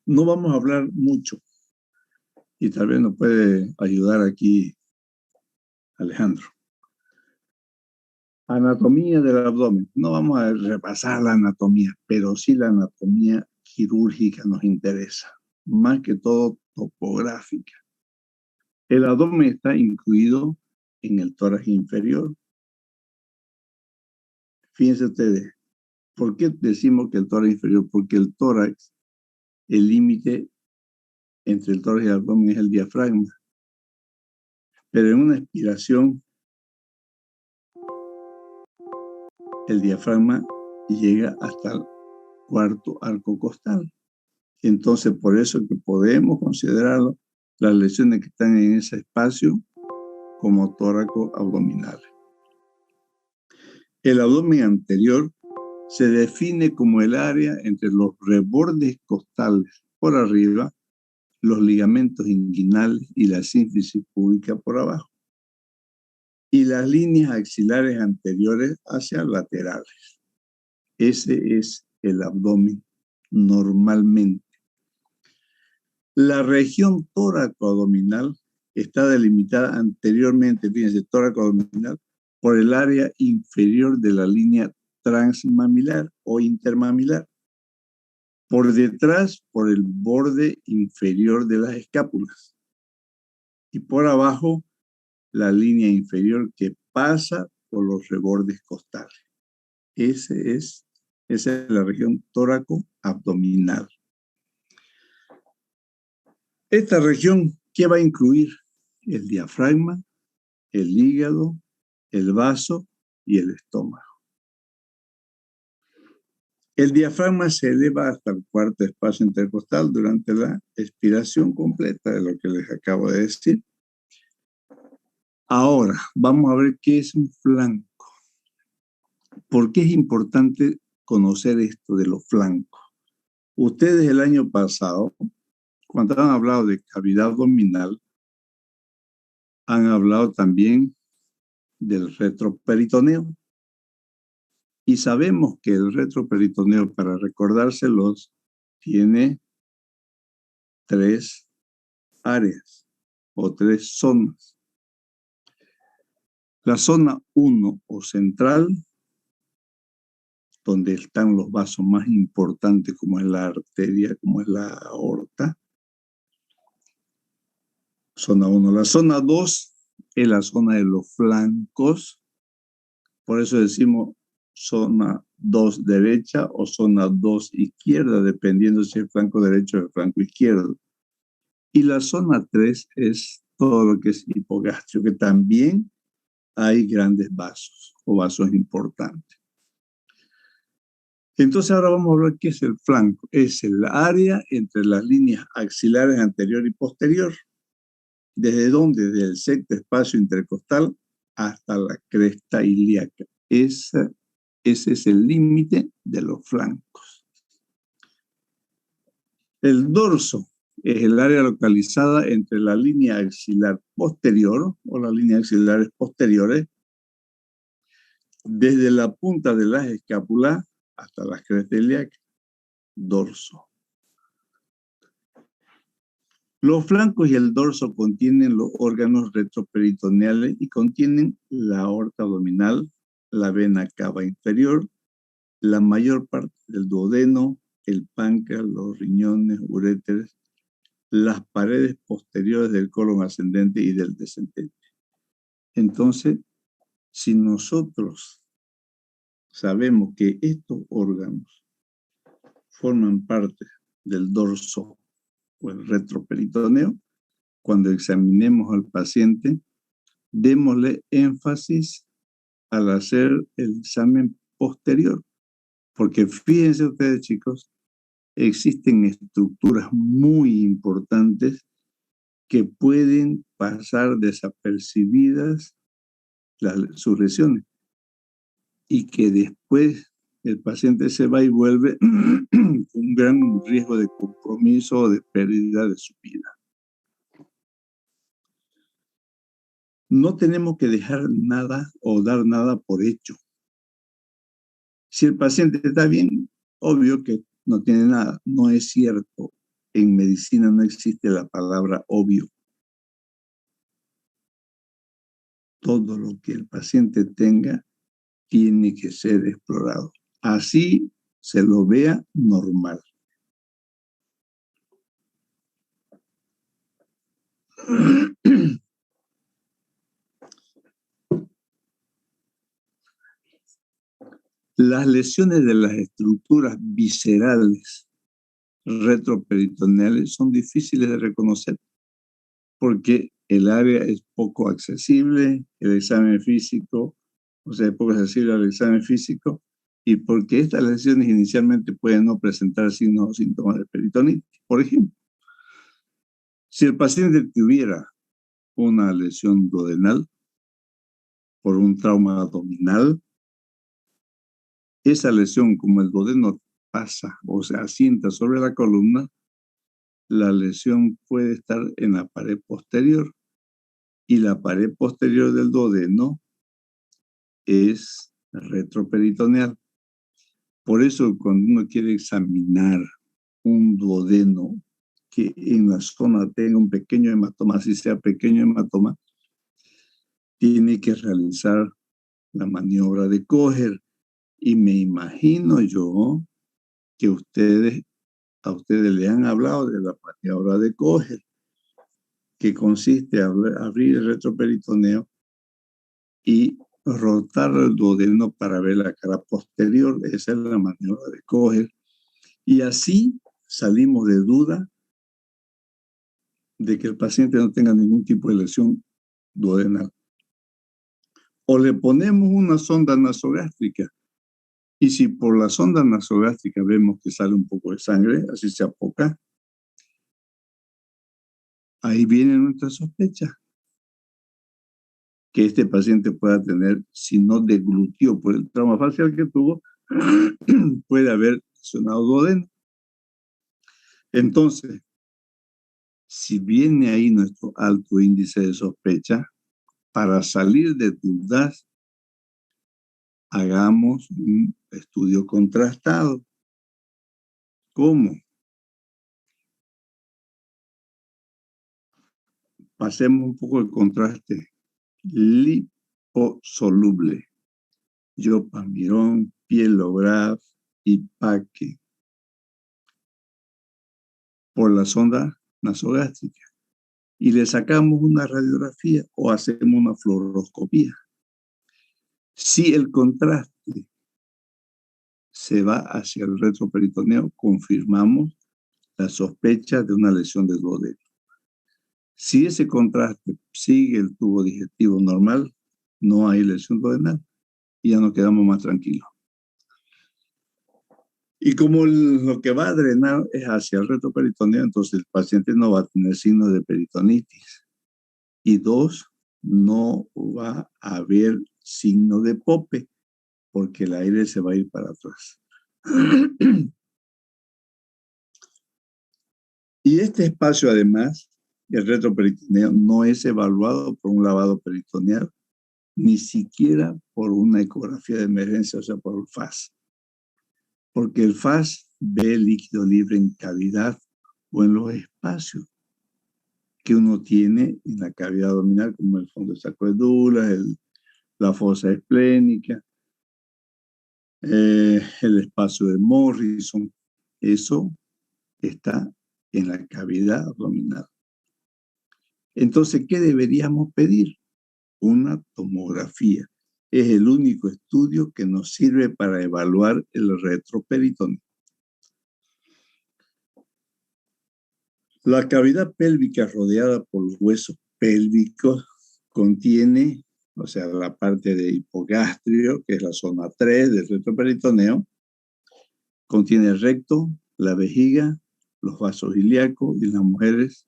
No vamos a hablar mucho y tal vez nos puede ayudar aquí Alejandro. Anatomía del abdomen. No vamos a repasar la anatomía, pero sí la anatomía quirúrgica nos interesa, más que todo topográfica. El abdomen está incluido en el tórax inferior. Fíjense ustedes, ¿por qué decimos que el tórax inferior? Porque el tórax, el límite entre el tórax y el abdomen es el diafragma. Pero en una expiración, el diafragma llega hasta el cuarto arco costal. Entonces, por eso que podemos considerarlo las lesiones que están en ese espacio como tóraco abdominales. El abdomen anterior se define como el área entre los rebordes costales por arriba, los ligamentos inguinales y la sínfisis púbica por abajo, y las líneas axilares anteriores hacia laterales. Ese es el abdomen normalmente. La región tóraco-abdominal está delimitada anteriormente, fíjense, tóraco-abdominal, por el área inferior de la línea transmamilar o intermamilar. Por detrás, por el borde inferior de las escápulas. Y por abajo, la línea inferior que pasa por los rebordes costales. Esa es la región tóraco-abdominal. Esta región, ¿qué va a incluir? El diafragma, el hígado, el vaso y el estómago. El diafragma se eleva hasta el cuarto espacio intercostal durante la expiración completa de lo que les acabo de decir. Ahora, vamos a ver qué es un flanco. ¿Por qué es importante conocer esto de los flancos? Ustedes el año pasado, cuando han hablado de cavidad abdominal, han hablado también del retroperitoneo. Y sabemos que el retroperitoneo, para recordárselos, tiene 3 áreas o 3 zonas. La zona 1 o central, donde están los vasos más importantes, como es la arteria, como es la aorta. Zona 1. La zona 2 es la zona de los flancos. Por eso decimos zona 2 derecha o zona 2 izquierda, dependiendo si es flanco derecho o el flanco izquierdo. Y la zona 3 es todo lo que es hipogastrio, que también hay grandes vasos o vasos importantes. Entonces ahora vamos a hablar qué es el flanco. Es el área entre las líneas axilares anterior y posterior. ¿Desde dónde? Desde el sexto espacio intercostal hasta la cresta ilíaca. Ese es el límite de los flancos. El dorso es el área localizada entre la línea axilar posterior o las líneas axilares posteriores desde la punta de las escápulas hasta la cresta ilíaca. Dorso. Los flancos y el dorso contienen los órganos retroperitoneales y contienen la aorta abdominal, la vena cava inferior, la mayor parte del duodeno, el páncreas, los riñones, uréteres, las paredes posteriores del colon ascendente y del descendente. Entonces, si nosotros sabemos que estos órganos forman parte del dorso o el retroperitoneo, cuando examinemos al paciente, démosle énfasis al hacer el examen posterior. Porque fíjense ustedes, chicos, existen estructuras muy importantes que pueden pasar desapercibidas sus lesiones y que después el paciente se va y vuelve con un gran riesgo de compromiso o de pérdida de su vida. No tenemos que dejar nada o dar nada por hecho. Si el paciente está bien, obvio que no tiene nada. No es cierto. en medicina no existe la palabra obvio. Todo lo que el paciente tenga tiene que ser explorado. Así se lo vea normal. Las lesiones de las estructuras viscerales retroperitoneales son difíciles de reconocer porque el área es poco accesible, el examen físico, o sea, es poco accesible al examen físico, y porque estas lesiones inicialmente pueden no presentar signos o síntomas de peritonitis. Por ejemplo, si el paciente tuviera una lesión duodenal por un trauma abdominal, esa lesión, como el duodeno pasa o se asienta sobre la columna, la lesión puede estar en la pared posterior y la pared posterior del duodeno es retroperitoneal. Por eso, cuando uno quiere examinar un duodeno que en la zona tenga un pequeño hematoma, así sea pequeño hematoma, tiene que realizar la maniobra de Kocher. Y me imagino yo que a ustedes le han hablado de la maniobra de Kocher, que consiste en abrir el retroperitoneo y rotar el duodeno para ver la cara posterior. Esa es la maniobra de Kocher. Y así salimos de duda de que el paciente no tenga ningún tipo de lesión duodenal. O le ponemos una sonda nasogástrica, y si por la sonda nasogástrica vemos que sale un poco de sangre, así sea poca, ahí viene nuestra sospecha que este paciente pueda tener, si no deglutió por el trauma facial que tuvo, puede haber lesionado duodeno. Entonces, si viene ahí nuestro alto índice de sospecha, para salir de dudas, hagamos un estudio contrastado. ¿Cómo? Pasemos un poco el contraste. Liposoluble. Yopamirón, Pielograf y Paque. Por la sonda nasogástrica. Y le sacamos una radiografía o hacemos una fluoroscopía. Si el contraste se va hacia el retroperitoneo, confirmamos la sospecha de una lesión de duodeno. Si ese contraste sigue el tubo digestivo normal, no hay lesión duodenal y ya nos quedamos más tranquilos. Y como lo que va a drenar es hacia el retroperitoneo, entonces el paciente no va a tener signos de peritonitis. Y dos, no va a haber signo de POPE, porque el aire se va a ir para atrás. Y este espacio, además, el retroperitoneo, no es evaluado por un lavado peritoneal, ni siquiera por una ecografía de emergencia, o sea, por el FAS. Porque el FAS ve el líquido libre en cavidad o en los espacios que uno tiene en la cavidad abdominal, como el fondo de sacoedula, la fosa esplénica, el espacio de Morrison. Eso está en la cavidad abdominal. Entonces, ¿qué deberíamos pedir? Una tomografía. Es el único estudio que nos sirve para evaluar el retroperitoneo. La cavidad pélvica rodeada por los huesos pélvicos contiene, o sea, la parte de hipogastrio, que es la zona 3 del retroperitoneo, contiene el recto, la vejiga, los vasos ilíacos y en las mujeres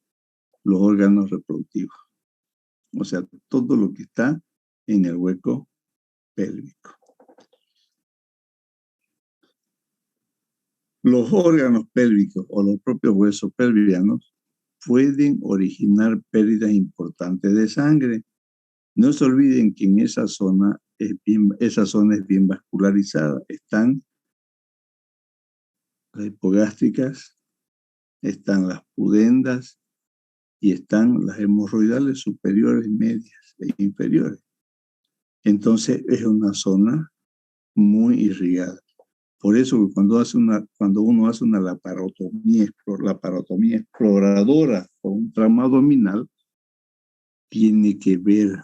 los órganos reproductivos. O sea, todo lo que está en el hueco pélvico. Los órganos pélvicos o los propios huesos pelvianos pueden originar pérdidas importantes de sangre. No se olviden que en esa zona es bien vascularizada. Están las hipogástricas, están las pudendas y están las hemorroidales superiores, medias e inferiores. Entonces es una zona muy irrigada. Por eso cuando uno hace una laparotomía exploradora o un trauma abdominal, tiene que ver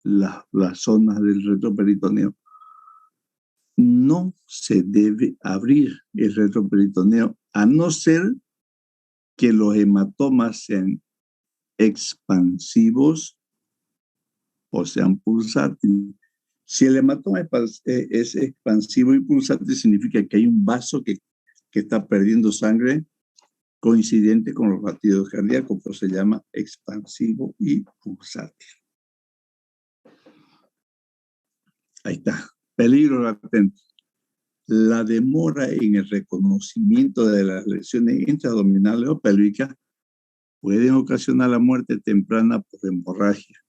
las zonas del retroperitoneo. No se debe abrir el retroperitoneo a no ser que los hematomas sean expansivos o sean pulsátiles. Si el hematoma es expansivo y pulsátil, significa que hay un vaso que está perdiendo sangre coincidente con los latidos cardíacos, pues se llama expansivo y pulsátil. Ahí está. Peligro latente. La demora en el reconocimiento de las lesiones intraabdominales o pélvicas pueden ocasionar la muerte temprana por hemorragia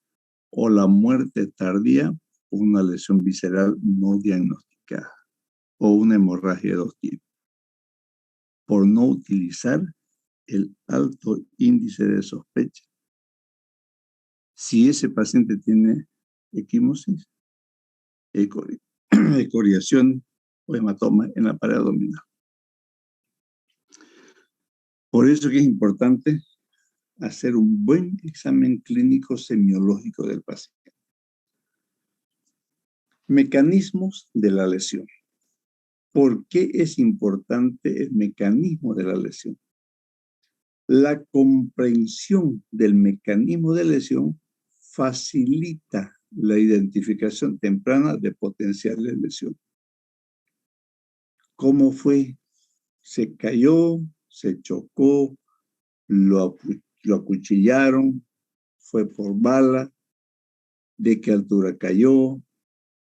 o la muerte tardía por una lesión visceral no diagnosticada o una hemorragia de dos tipos, por no utilizar el alto índice de sospecha. Si ese paciente tiene equimosis, escoriación o hematoma en la pared abdominal. Por eso que es importante hacer un buen examen clínico semiológico del paciente. Mecanismos de la lesión. ¿Por qué es importante el mecanismo de la lesión? La comprensión del mecanismo de lesión facilita la identificación temprana de potenciales lesiones. ¿Cómo fue? ¿Se cayó? ¿Se chocó? ¿Lo acuchillaron? ¿Fue por bala? ¿De qué altura cayó?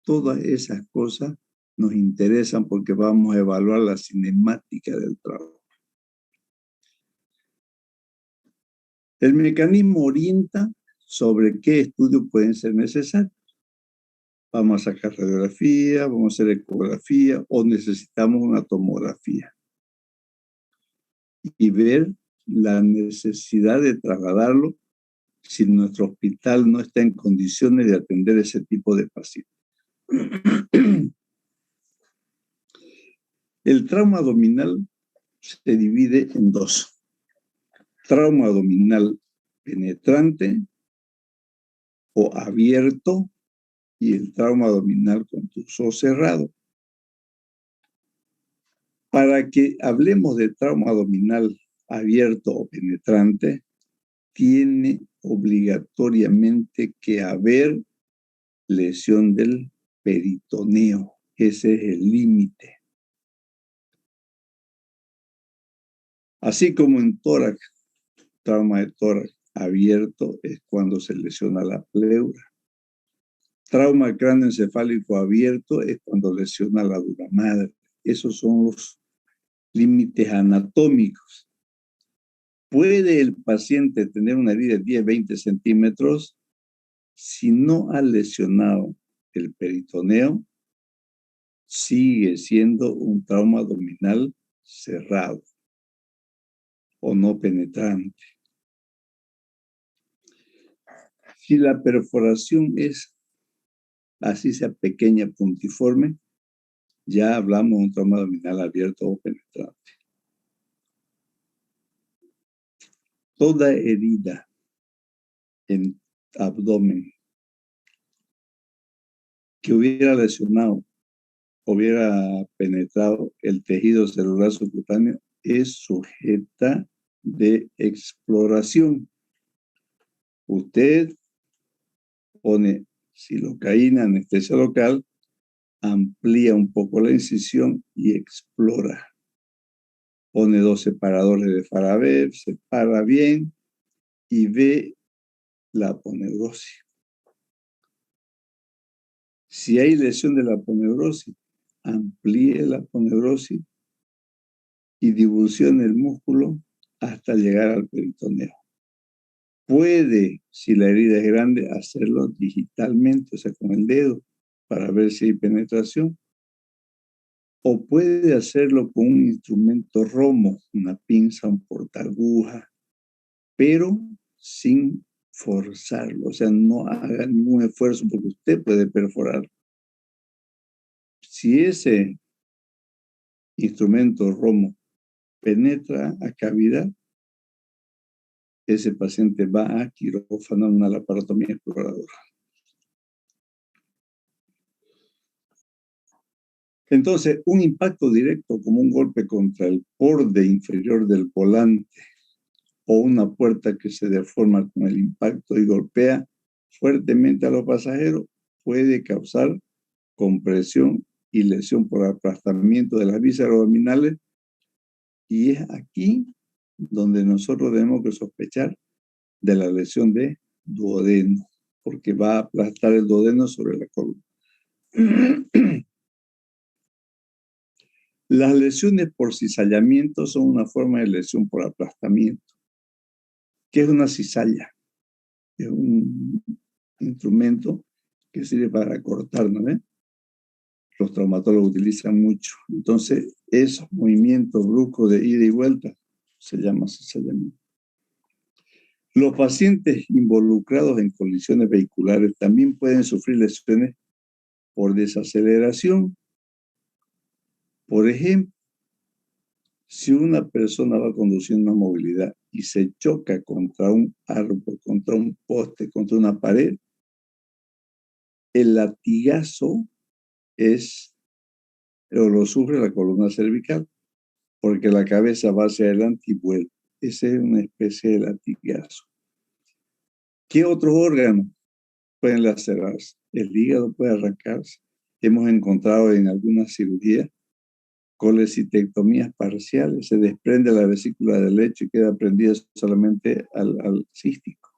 Todas esas cosas nos interesan porque vamos a evaluar la cinemática del trabajo. El mecanismo orienta sobre qué estudios pueden ser necesarios. Vamos a sacar radiografía, vamos a hacer ecografía o necesitamos una tomografía. Y ver la necesidad de trasladarlo si nuestro hospital no está en condiciones de atender ese tipo de pacientes. El trauma abdominal se divide en dos. Trauma abdominal penetrante o abierto y el trauma abdominal contuso cerrado. Para que hablemos de trauma abdominal abierto o penetrante, tiene obligatoriamente que haber lesión del peritoneo. Ese es el límite. Así como en tórax, trauma de tórax abierto es cuando se lesiona la pleura. Trauma cráneoencefálico abierto es cuando lesiona la dura madre. Esos son los límites anatómicos. ¿Puede el paciente tener una herida de 10-20 centímetros? Si no ha lesionado el peritoneo, sigue siendo un trauma abdominal cerrado o no penetrante. Si la perforación es, así sea pequeña, puntiforme, ya hablamos de un trauma abdominal abierto o penetrante. Toda herida en abdomen que hubiera lesionado, hubiera penetrado el tejido celular subcutáneo es sujeta de exploración. Usted pone silocaína, anestesia local, amplía un poco la incisión y explora. Pone 2 separadores de Farabev, separa bien y ve la aponeurosis. Si hay lesión de la aponeurosis, amplíe la aponeurosis y divulsione el músculo hasta llegar al peritoneo. Puede, si la herida es grande, hacerlo digitalmente, o sea, con el dedo, para ver si hay penetración. o puede hacerlo con un instrumento romo, una pinza, un portaaguja, pero sin forzarlo, o sea, no haga ningún esfuerzo porque usted puede perforar. Si ese instrumento romo penetra a cavidad, ese paciente va a quirófano en una laparotomía exploradora. Entonces, un impacto directo como un golpe contra el borde inferior del volante o una puerta que se deforma con el impacto y golpea fuertemente a los pasajeros puede causar compresión y lesión por aplastamiento de las vísceras abdominales, y es aquí donde nosotros tenemos que sospechar de la lesión de duodeno, porque va a aplastar el duodeno sobre la columna. Las lesiones por cizallamiento son una forma de lesión por aplastamiento. ¿Qué es una cizalla? Es un instrumento que sirve para cortar, ¿no ven? Los traumatólogos utilizan mucho. Entonces, esos movimientos bruscos de ida y vuelta se llama cizallamiento. Los pacientes involucrados en colisiones vehiculares también pueden sufrir lesiones por desaceleración. Por ejemplo, si una persona va conduciendo una movilidad y se choca contra un árbol, contra un poste, contra una pared, el latigazo lo sufre la columna cervical, porque la cabeza va hacia adelante y vuelve. Esa es una especie de latigazo. ¿Qué otros órganos pueden lacerarse? El hígado puede arrancarse. Hemos encontrado en algunas cirugías colecistectomías parciales. Se desprende la vesícula del lecho y queda prendida solamente al cístico.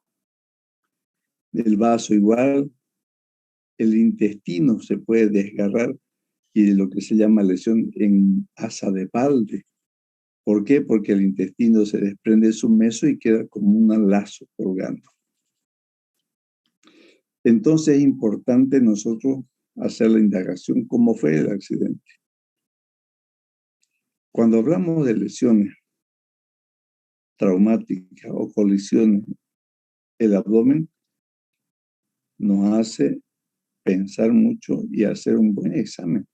El vaso igual. El intestino se puede desgarrar y de lo que se llama lesión en asa de balde. ¿Por qué? Porque el intestino se desprende de su meso y queda como un lazo colgando. Entonces es importante nosotros hacer la indagación cómo fue el accidente. Cuando hablamos de lesiones traumáticas o colisiones, el abdomen nos hace pensar mucho y hacer un buen examen.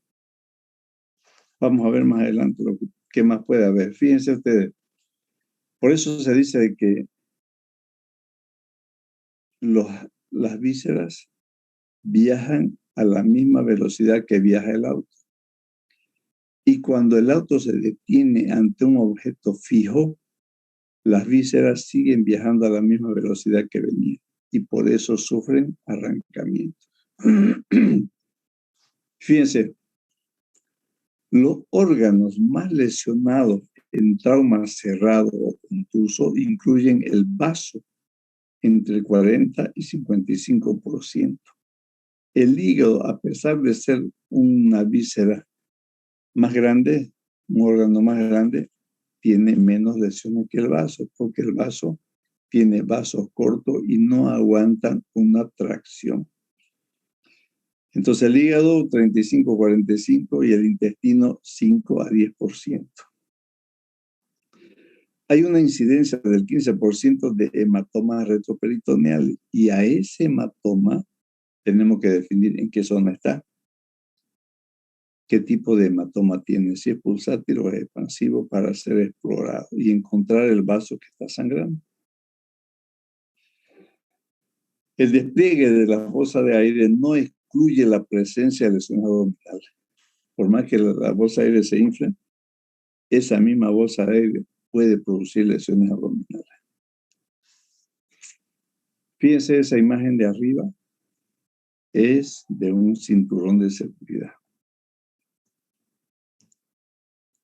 Vamos a ver más adelante qué más puede haber. Fíjense ustedes, por eso se dice de que las vísceras viajan a la misma velocidad que viaja el auto. Y cuando el auto se detiene ante un objeto fijo, las vísceras siguen viajando a la misma velocidad que venían y por eso sufren arrancamiento. Fíjense, los órganos más lesionados en trauma cerrado o contuso incluyen el vaso entre el 40 y 55%. El hígado, a pesar de ser una víscera más grande, un órgano más grande, tiene menos lesiones que el vaso, porque el vaso tiene vasos cortos y no aguantan una tracción. Entonces el hígado 35-45% y el intestino 5-10%. Hay una incidencia del 15% de hematomas retroperitoneales y a ese hematoma tenemos que definir en qué zona está, qué tipo de hematoma tiene, si es pulsátil o es expansivo, para ser explorado y encontrar el vaso que está sangrando. El despliegue de la bolsa de aire no excluye la presencia de lesiones abdominales. Por más que la bolsa de aire se infle, esa misma bolsa de aire puede producir lesiones abdominales. Fíjense, esa imagen de arriba es de un cinturón de seguridad.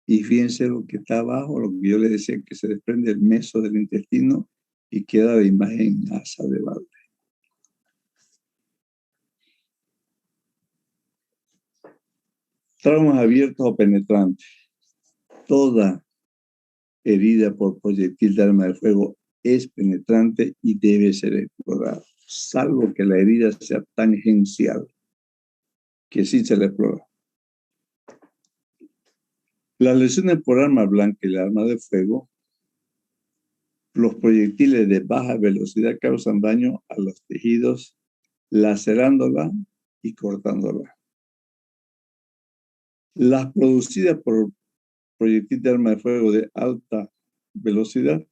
Y fíjense lo que está abajo, lo que yo les decía, que se desprende el meso del intestino y queda la imagen asa de balde. Traumas abiertos o penetrantes. Toda herida por proyectil de arma de fuego es penetrante y debe ser explorada, salvo que la herida sea tangencial, que sí se le explora. Las lesiones por arma blanca y la arma de fuego, los proyectiles de baja velocidad causan daño a los tejidos, lacerándola y cortándola. Las producidas por proyectil de arma de fuego de alta velocidad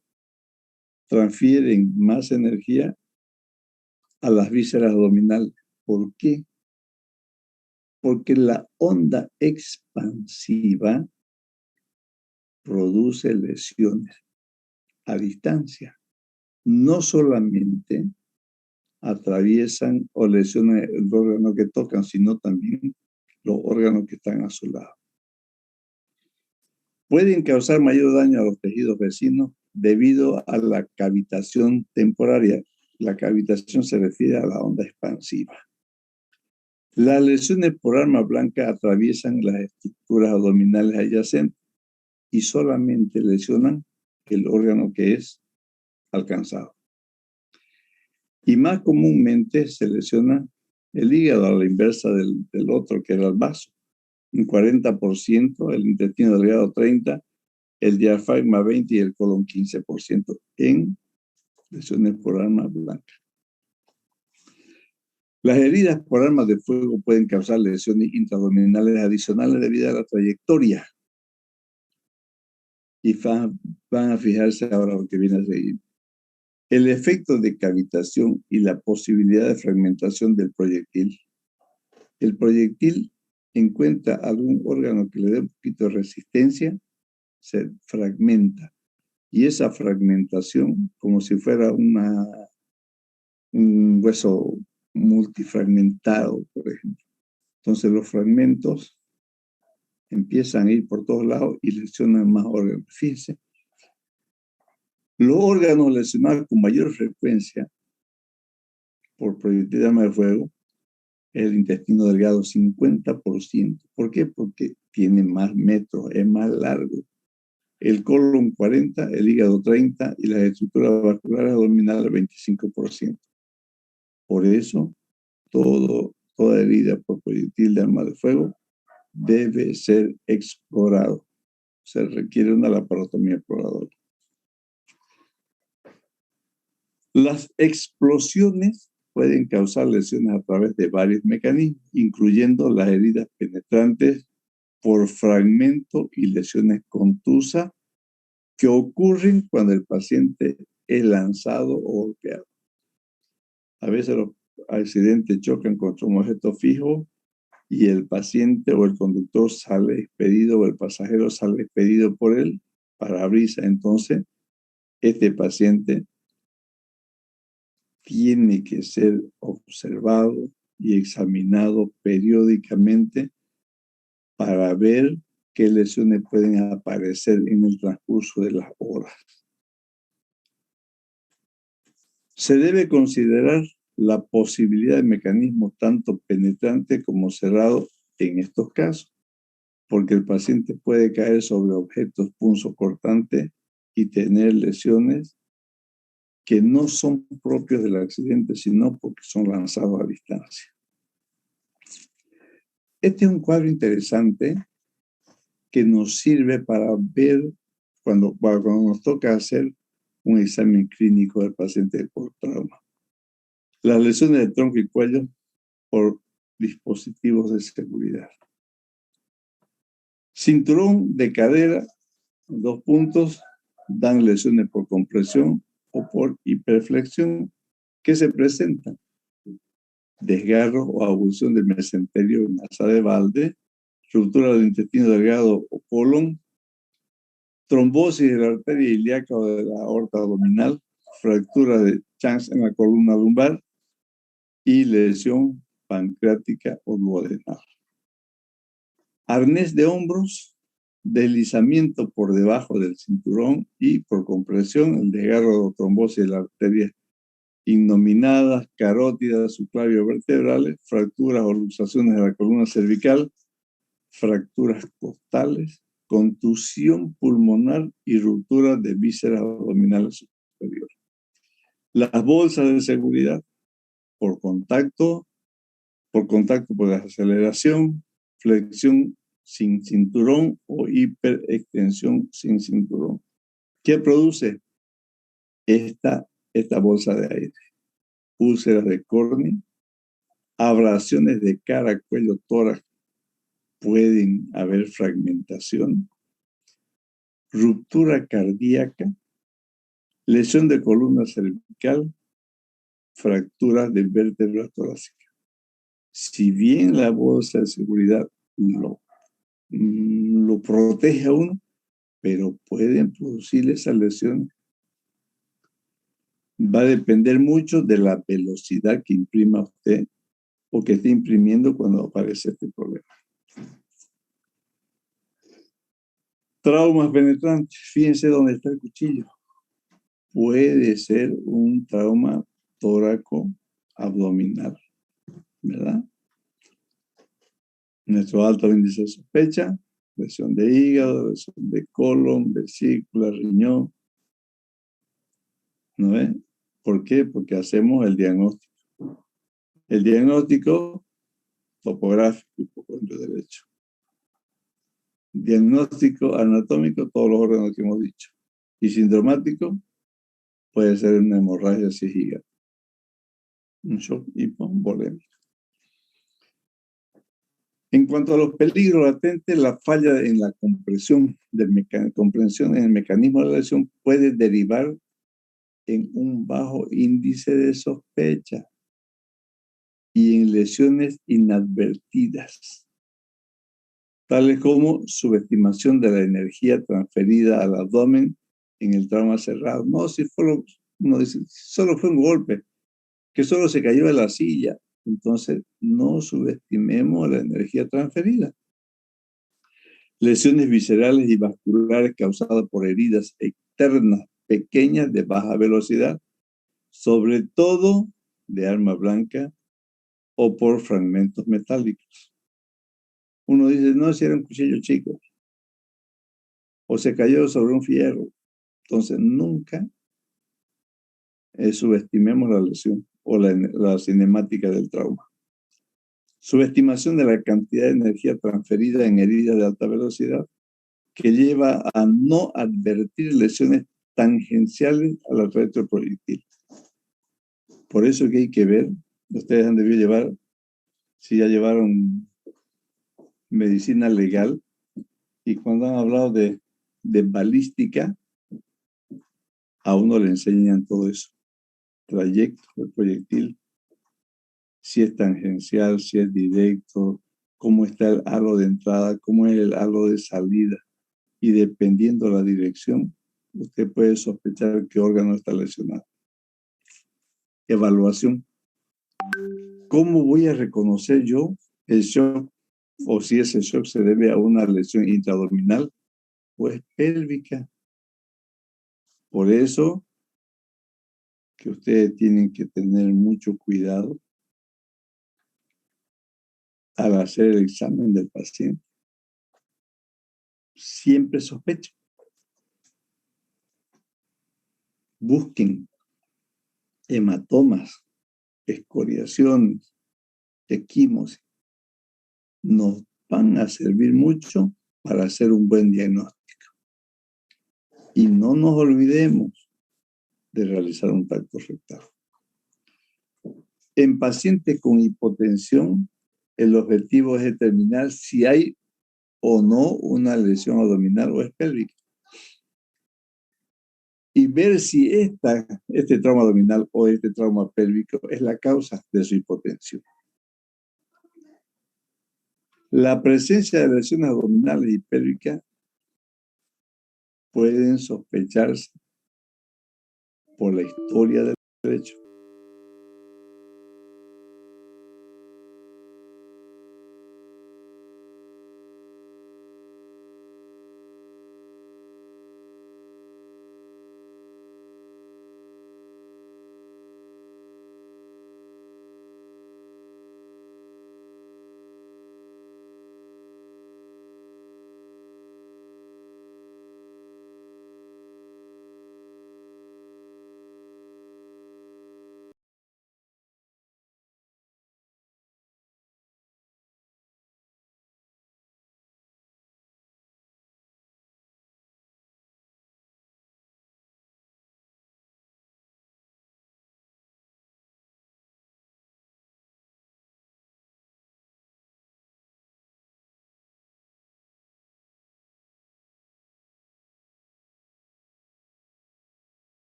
transfieren más energía a las vísceras abdominales. ¿Por qué? Porque la onda expansiva produce lesiones a distancia. No solamente atraviesan o lesionan el órgano que tocan, sino también los órganos que están a su lado. Pueden causar mayor daño a los tejidos vecinos debido a la cavitación temporaria. La cavitación se refiere a la onda expansiva. Las lesiones por arma blanca atraviesan las estructuras abdominales adyacentes y solamente lesionan el órgano que es alcanzado. Y más comúnmente se lesiona el hígado a la inversa del otro, que era el vaso. Un 40%, el intestino delgado 30%, el diafragma 20% y el colon 15% en lesiones por arma blanca. Las heridas por armas de fuego pueden causar lesiones intraabdominales adicionales debido a la trayectoria. Y van a fijarse ahora lo que viene a seguir. El efecto de cavitación y la posibilidad de fragmentación del proyectil. El proyectil encuentra algún órgano que le dé un poquito de resistencia, se fragmenta. Y esa fragmentación, como si fuera un hueso multifragmentado, por ejemplo. Entonces los fragmentos empiezan a ir por todos lados y lesionan más órganos. Fíjense, los órganos lesionados con mayor frecuencia por proyectil de arma de fuego es el intestino delgado, 50%. ¿Por qué? Porque tiene más metros, es más largo. El colon 40%, el hígado 30% y las estructuras vasculares abdominales 25%. Por eso, toda herida por proyectil de arma de fuego debe ser explorado. Se requiere una laparotomía exploradora. Las explosiones pueden causar lesiones a través de varios mecanismos, incluyendo las heridas penetrantes por fragmento y lesiones contusas que ocurren cuando el paciente es lanzado o golpeado. A veces los accidentes chocan contra un objeto fijo y el paciente o el conductor sale expedido o el pasajero sale expedido por el parabrisas. Entonces, este paciente tiene que ser observado y examinado periódicamente para ver qué lesiones pueden aparecer en el transcurso de las horas. Se debe considerar la posibilidad de mecanismos tanto penetrantes como cerrados en estos casos, porque el paciente puede caer sobre objetos punzocortantes y tener lesiones que no son propios del accidente, sino porque son lanzados a distancia. Este es un cuadro interesante que nos sirve para ver cuando nos toca hacer un examen clínico del paciente por trauma. Las lesiones de tronco y cuello por dispositivos de seguridad. Cinturón de cadera, 2 puntos, dan lesiones por compresión o por hiperflexión que se presentan. Desgarro o abulsión del mesenterio en masa de Balde, ruptura del intestino delgado o colon, trombosis de la arteria ilíaca o de la aorta abdominal, fractura de Chance en la columna lumbar y lesión pancreática o duodenal. Arnés de hombros, deslizamiento por debajo del cinturón y por compresión, el desgarro o trombosis de la arteria innominadas, carótidas, subclavio-vertebrales, fracturas o luxaciones de la columna cervical, fracturas costales, contusión pulmonar y ruptura de vísceras abdominales superiores. Las bolsas de seguridad por contacto por desaceleración, flexión sin cinturón o hiperextensión sin cinturón. ¿Qué produce esta bolsa de aire? Úlceras de córnea, abrasiones de cara, cuello, tórax, pueden haber fragmentación, ruptura cardíaca, lesión de columna cervical, fracturas de vértebras torácicas. Si bien la bolsa de seguridad lo protege a uno, pero pueden producir esas lesiones. Va a depender mucho de la velocidad que imprima usted o que esté imprimiendo cuando aparece este problema. Traumas penetrantes. Fíjense dónde está el cuchillo. Puede ser un trauma tóraco-abdominal, ¿verdad? Nuestro alto índice de sospecha, lesión de hígado, lesión de colon, vesícula, riñón. ¿No ves? ¿Por qué? Porque hacemos el diagnóstico. El diagnóstico topográfico, hipocondrio derecho. Diagnóstico anatómico, todos los órganos que hemos dicho. Y sintomático, puede ser una hemorragia si es hígado. Un shock hipovolémico. En cuanto a los peligros latentes, la falla en la comprensión en el mecanismo de la lesión puede derivar en un bajo índice de sospecha y en lesiones inadvertidas, tales como subestimación de la energía transferida al abdomen en el trauma cerrado. No, si uno dice, solo fue un golpe, que solo se cayó de la silla. Entonces, no subestimemos la energía transferida. Lesiones viscerales y vasculares causadas por heridas externas pequeñas de baja velocidad, sobre todo de arma blanca o por fragmentos metálicos. Uno dice, no, si era un cuchillo chico, o se cayó sobre un fierro. Entonces, nunca subestimemos la lesión o la cinemática del trauma. Subestimación de la cantidad de energía transferida en heridas de alta velocidad que lleva a no advertir lesiones tangenciales a la retroproyectil. Por eso que hay que ver, ustedes han debido llevar, si ya llevaron medicina legal, y cuando han hablado de balística, a uno le enseñan todo eso. Trayecto del proyectil, si es tangencial, si es directo, cómo está el halo de entrada, cómo es el halo de salida. Y dependiendo de la dirección, usted puede sospechar qué órgano está lesionado. Evaluación. ¿Cómo voy a reconocer yo el shock o si ese shock se debe a una lesión intraabdominal o es pélvica? Por eso que ustedes tienen que tener mucho cuidado al hacer el examen del paciente. Siempre sospechen. Busquen hematomas, escoriaciones, equimosis. Nos van a servir mucho para hacer un buen diagnóstico. Y no nos olvidemos de realizar un tacto rectal. En pacientes con hipotensión, el objetivo es determinar si hay o no una lesión abdominal o es pélvica. Y ver si este trauma abdominal o este trauma pélvico es la causa de su hipotensión. La presencia de lesiones abdominales y pélvicas pueden sospecharse por la historia del derecho.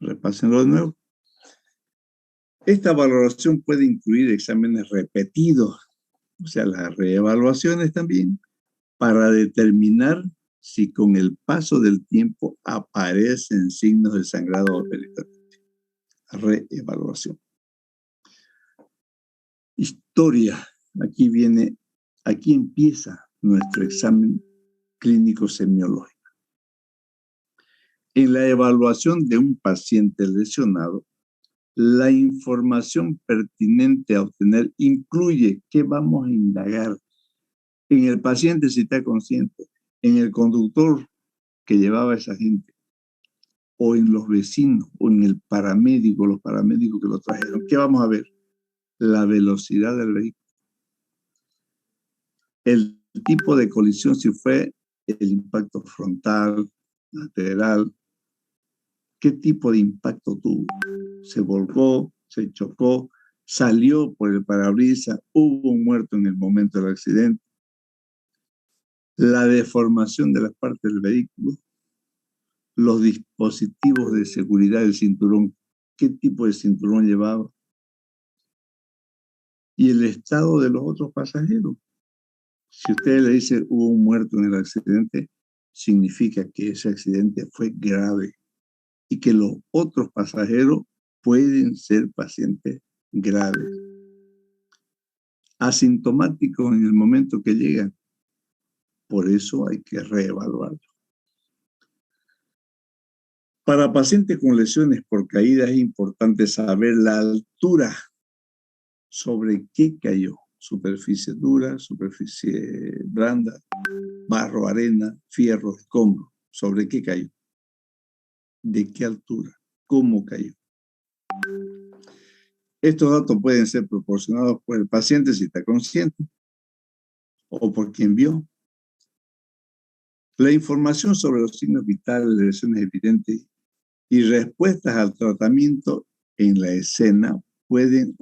Repásenlo de nuevo. Esta valoración puede incluir exámenes repetidos, o sea, las reevaluaciones también, para determinar si con el paso del tiempo aparecen signos de sangrado peritoneo. Reevaluación. Historia. Aquí empieza nuestro examen clínico semiológico. En la evaluación de un paciente lesionado, la información pertinente a obtener incluye qué vamos a indagar en el paciente si está consciente, en el conductor que llevaba a esa gente, o en los vecinos, o en el paramédico, los paramédicos que lo trajeron. ¿Qué vamos a ver? La velocidad del vehículo. El tipo de colisión, si fue el impacto frontal, lateral, qué tipo de impacto tuvo. Se volcó, se chocó, salió por el parabrisas, hubo un muerto en el momento del accidente. La deformación de las partes del vehículo, los dispositivos de seguridad del cinturón, qué tipo de cinturón llevaba, y el estado de los otros pasajeros. Si usted le dice hubo un muerto en el accidente, significa que ese accidente fue grave y que los otros pasajeros pueden ser pacientes graves, asintomáticos en el momento que llegan. Por eso hay que reevaluarlo. Para pacientes con lesiones por caída es importante saber la altura sobre qué cayó. Superficie dura, superficie blanda, barro, arena, fierro, escombro. ¿Sobre qué cayó? ¿De qué altura? ¿Cómo cayó? Estos datos pueden ser proporcionados por el paciente si está consciente o por quien vio. La información sobre los signos vitales de lesiones evidentes y respuestas al tratamiento en la escena pueden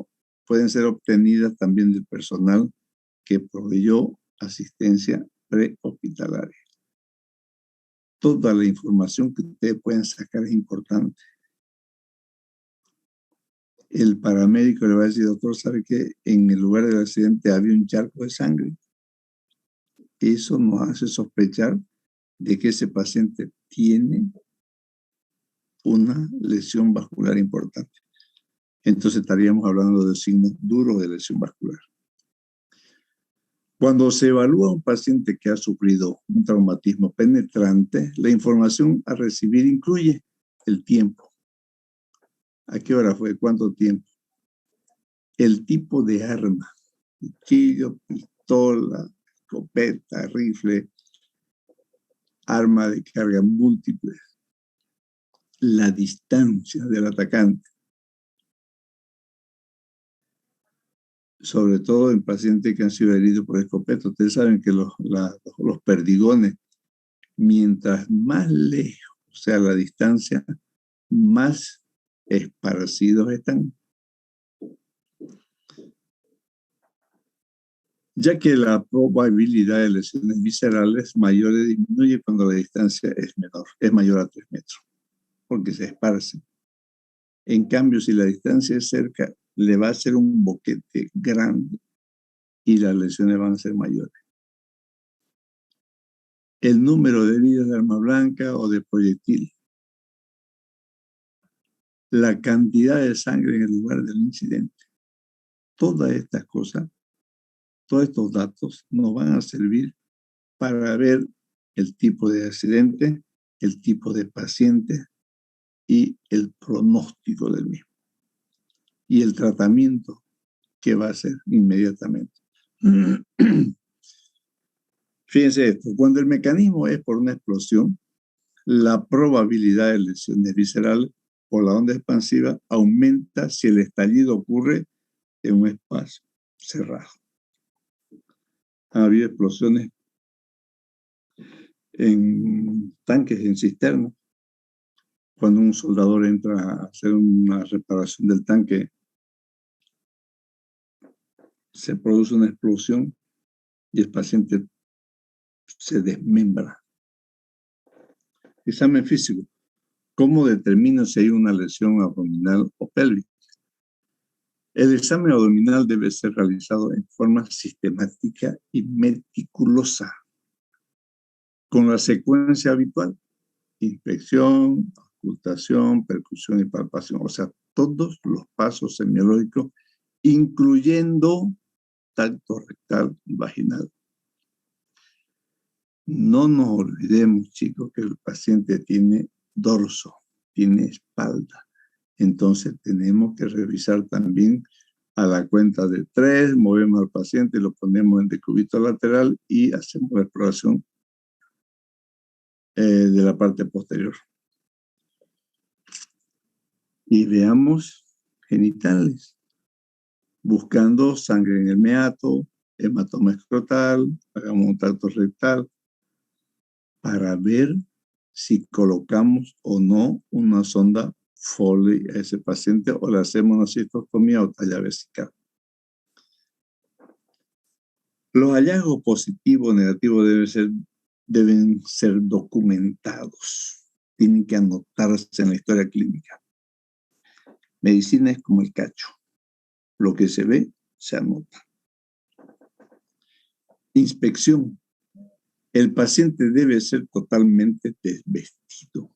ser obtenidas también del personal que proveyó asistencia prehospitalaria. Toda la información que ustedes pueden sacar es importante. El paramédico le va a decir, doctor, ¿sabe que en el lugar del accidente había un charco de sangre? Eso nos hace sospechar de que ese paciente tiene una lesión vascular importante. Entonces estaríamos hablando de signos duros de lesión vascular. Cuando se evalúa a un paciente que ha sufrido un traumatismo penetrante, la información a recibir incluye el tiempo. ¿A qué hora fue? ¿Cuánto tiempo? El tipo de arma. Cuchillo, pistola, escopeta, rifle, arma de carga múltiple. La distancia del atacante. Sobre todo en pacientes que han sido heridos por escopeta. Ustedes saben que los perdigones, mientras más lejos sea la distancia, más esparcidos están. Ya que la probabilidad de lesiones viscerales mayores disminuye cuando la distancia es menor, es mayor a 3 metros, porque se esparcen. En cambio, si la distancia es cerca, le va a hacer un boquete grande y las lesiones van a ser mayores. El número de heridas de arma blanca o de proyectil. La cantidad de sangre en el lugar del incidente. Todas estas cosas, todos estos datos nos van a servir para ver el tipo de accidente, el tipo de paciente y el pronóstico del mismo. Y el tratamiento que va a hacer inmediatamente. Fíjense esto, cuando el mecanismo es por una explosión, la probabilidad de lesiones viscerales por la onda expansiva aumenta si el estallido ocurre en un espacio cerrado. Ha habido explosiones en tanques, en cisternas. Cuando un soldador entra a hacer una reparación del tanque, se produce una explosión y el paciente se desmembra. Examen físico. ¿Cómo determino si hay una lesión abdominal o pélvica? El examen abdominal debe ser realizado en forma sistemática y meticulosa, con la secuencia habitual: inspección, auscultación, percusión y palpación. O sea, todos los pasos semiológicos, incluyendo tacto rectal y vaginal. No nos olvidemos, chicos, que el paciente tiene dorso, tiene espalda. Entonces tenemos que revisar también a la cuenta de 3, movemos al paciente, lo ponemos en decúbito lateral y hacemos la exploración de la parte posterior. Y veamos genitales, buscando sangre en el meato, hematoma escrotal, hagamos un tacto rectal para ver si colocamos o no una sonda Foley a ese paciente o le hacemos una cistostomía o talla vesical. Los hallazgos positivos o negativos deben ser documentados, tienen que anotarse en la historia clínica. Medicina es como el cacho, lo que se ve se anota. Inspección. El paciente debe ser totalmente desvestido.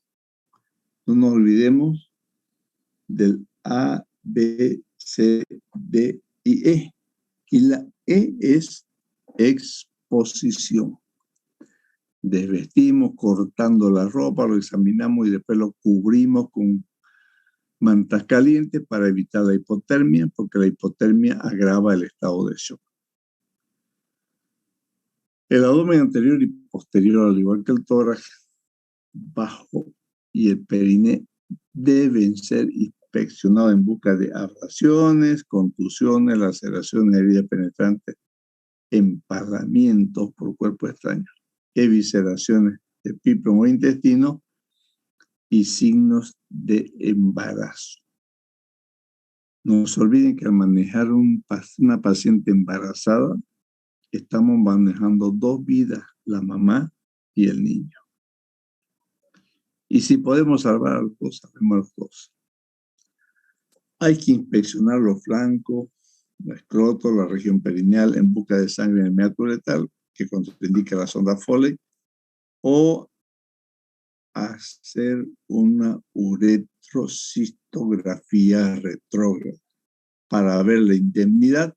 No nos olvidemos del A, B, C, D y E. Y la E es exposición. Desvestimos cortando la ropa, lo examinamos y después lo cubrimos con mantas calientes para evitar la hipotermia, porque la hipotermia agrava el estado de shock. El abdomen anterior y posterior, al igual que el tórax bajo y el perine, deben ser inspeccionados en busca de abrasiones, contusiones, laceraciones, heridas penetrantes, empalamientos por cuerpo extraño, evisceraciones de píplon o intestino y signos de embarazo. No se olviden que al manejar una paciente embarazada, estamos manejando dos vidas, la mamá y el niño. Y si podemos salvar a los dos, salvemos a los dos. Hay que inspeccionar los flancos, el escroto, la región perineal en busca de sangre en el meato uretal, que contraindica la sonda Foley, o hacer una uretrocistografía retrógrada para ver la indemnidad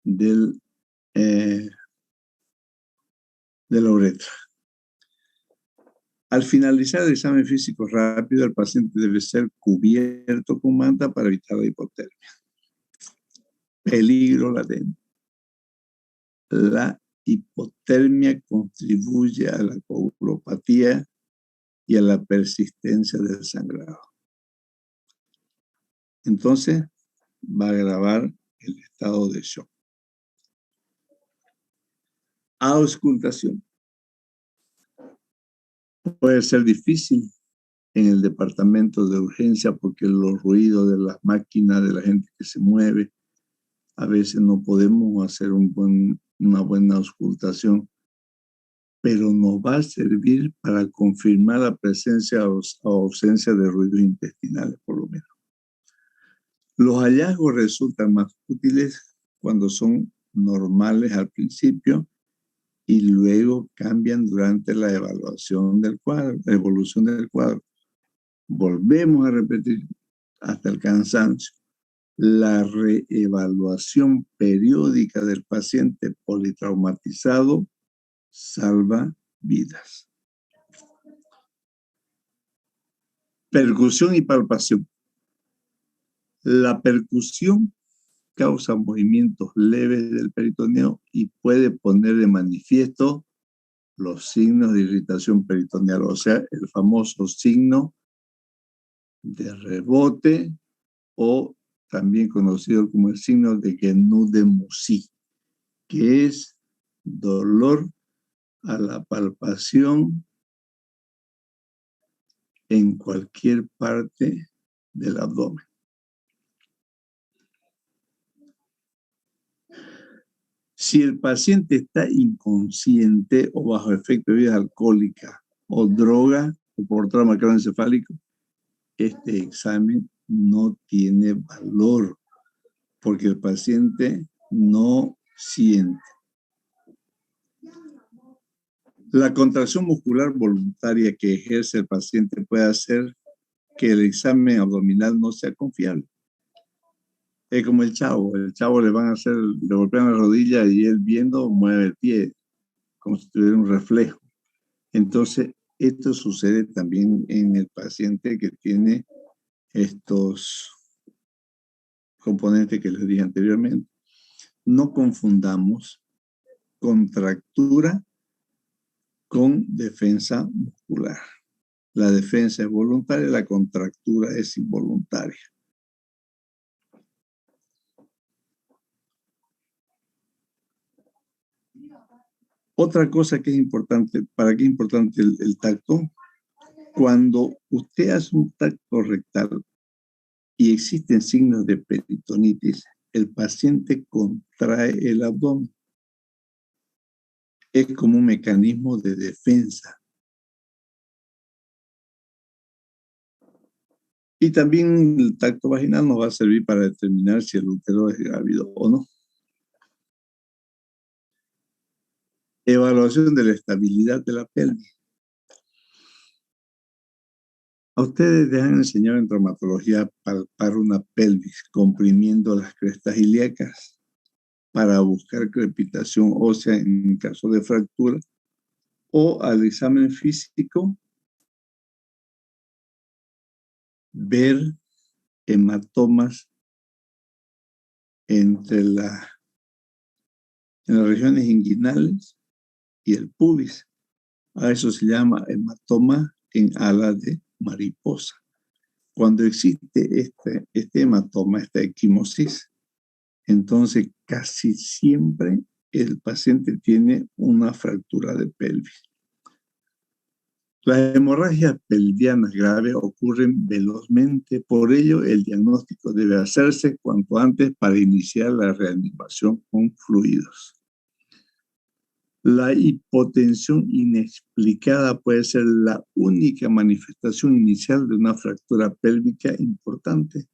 de la uretra. Al finalizar el examen físico rápido, el paciente debe ser cubierto con manta para evitar la hipotermia. Peligro latente. La hipotermia contribuye a la coagulopatía y a la persistencia del sangrado. Entonces, va a agravar el estado de shock. Auscultación. Puede ser difícil en el departamento de urgencia porque los ruidos de las máquinas, de la gente que se mueve, a veces no podemos hacer una buena auscultación, pero nos va a servir para confirmar la presencia o ausencia de ruidos intestinales, por lo menos. Los hallazgos resultan más útiles cuando son normales al principio y luego cambian durante la evaluación del cuadro, la evolución del cuadro. Volvemos a repetir hasta el cansancio. La reevaluación periódica del paciente politraumatizado salva vidas. Percusión y palpación. La percusión causa movimientos leves del peritoneo y puede poner de manifiesto los signos de irritación peritoneal, o sea, el famoso signo de rebote o también conocido como el signo de Guénon de Mussy, que es dolor a la palpación en cualquier parte del abdomen. Si el paciente está inconsciente o bajo efecto de bebidas alcohólicas o droga, o por trauma craneoencefálico, este examen no tiene valor porque el paciente no siente. La contracción muscular voluntaria que ejerce el paciente puede hacer que el examen abdominal no sea confiable. Es como el chavo le van a hacer, le golpean la rodilla y él viendo mueve el pie, como si tuviera un reflejo. Entonces, esto sucede también en el paciente que tiene estos componentes que les dije anteriormente. No confundamos contractura con defensa muscular. La defensa es voluntaria, la contractura es involuntaria. Otra cosa que es importante, ¿para qué es importante el tacto? Cuando usted hace un tacto rectal y existen signos de peritonitis, el paciente contrae el abdomen. Es como un mecanismo de defensa. Y también el tacto vaginal nos va a servir para determinar si el útero es grávido o no. Evaluación de la estabilidad de la pelvis. A ustedes les han enseñado en traumatología a palpar una pelvis comprimiendo las crestas ilíacas para buscar crepitación ósea en caso de fractura, o al examen físico ver hematomas entre en las regiones inguinales y el pubis. A eso se llama hematoma en ala de mariposa. Cuando existe este hematoma, esta equimosis, entonces casi siempre el paciente tiene una fractura de pelvis. Las hemorragias pelvianas graves ocurren velozmente, por ello el diagnóstico debe hacerse cuanto antes para iniciar la reanimación con fluidos. La hipotensión inexplicada puede ser la única manifestación inicial de una fractura pélvica importante.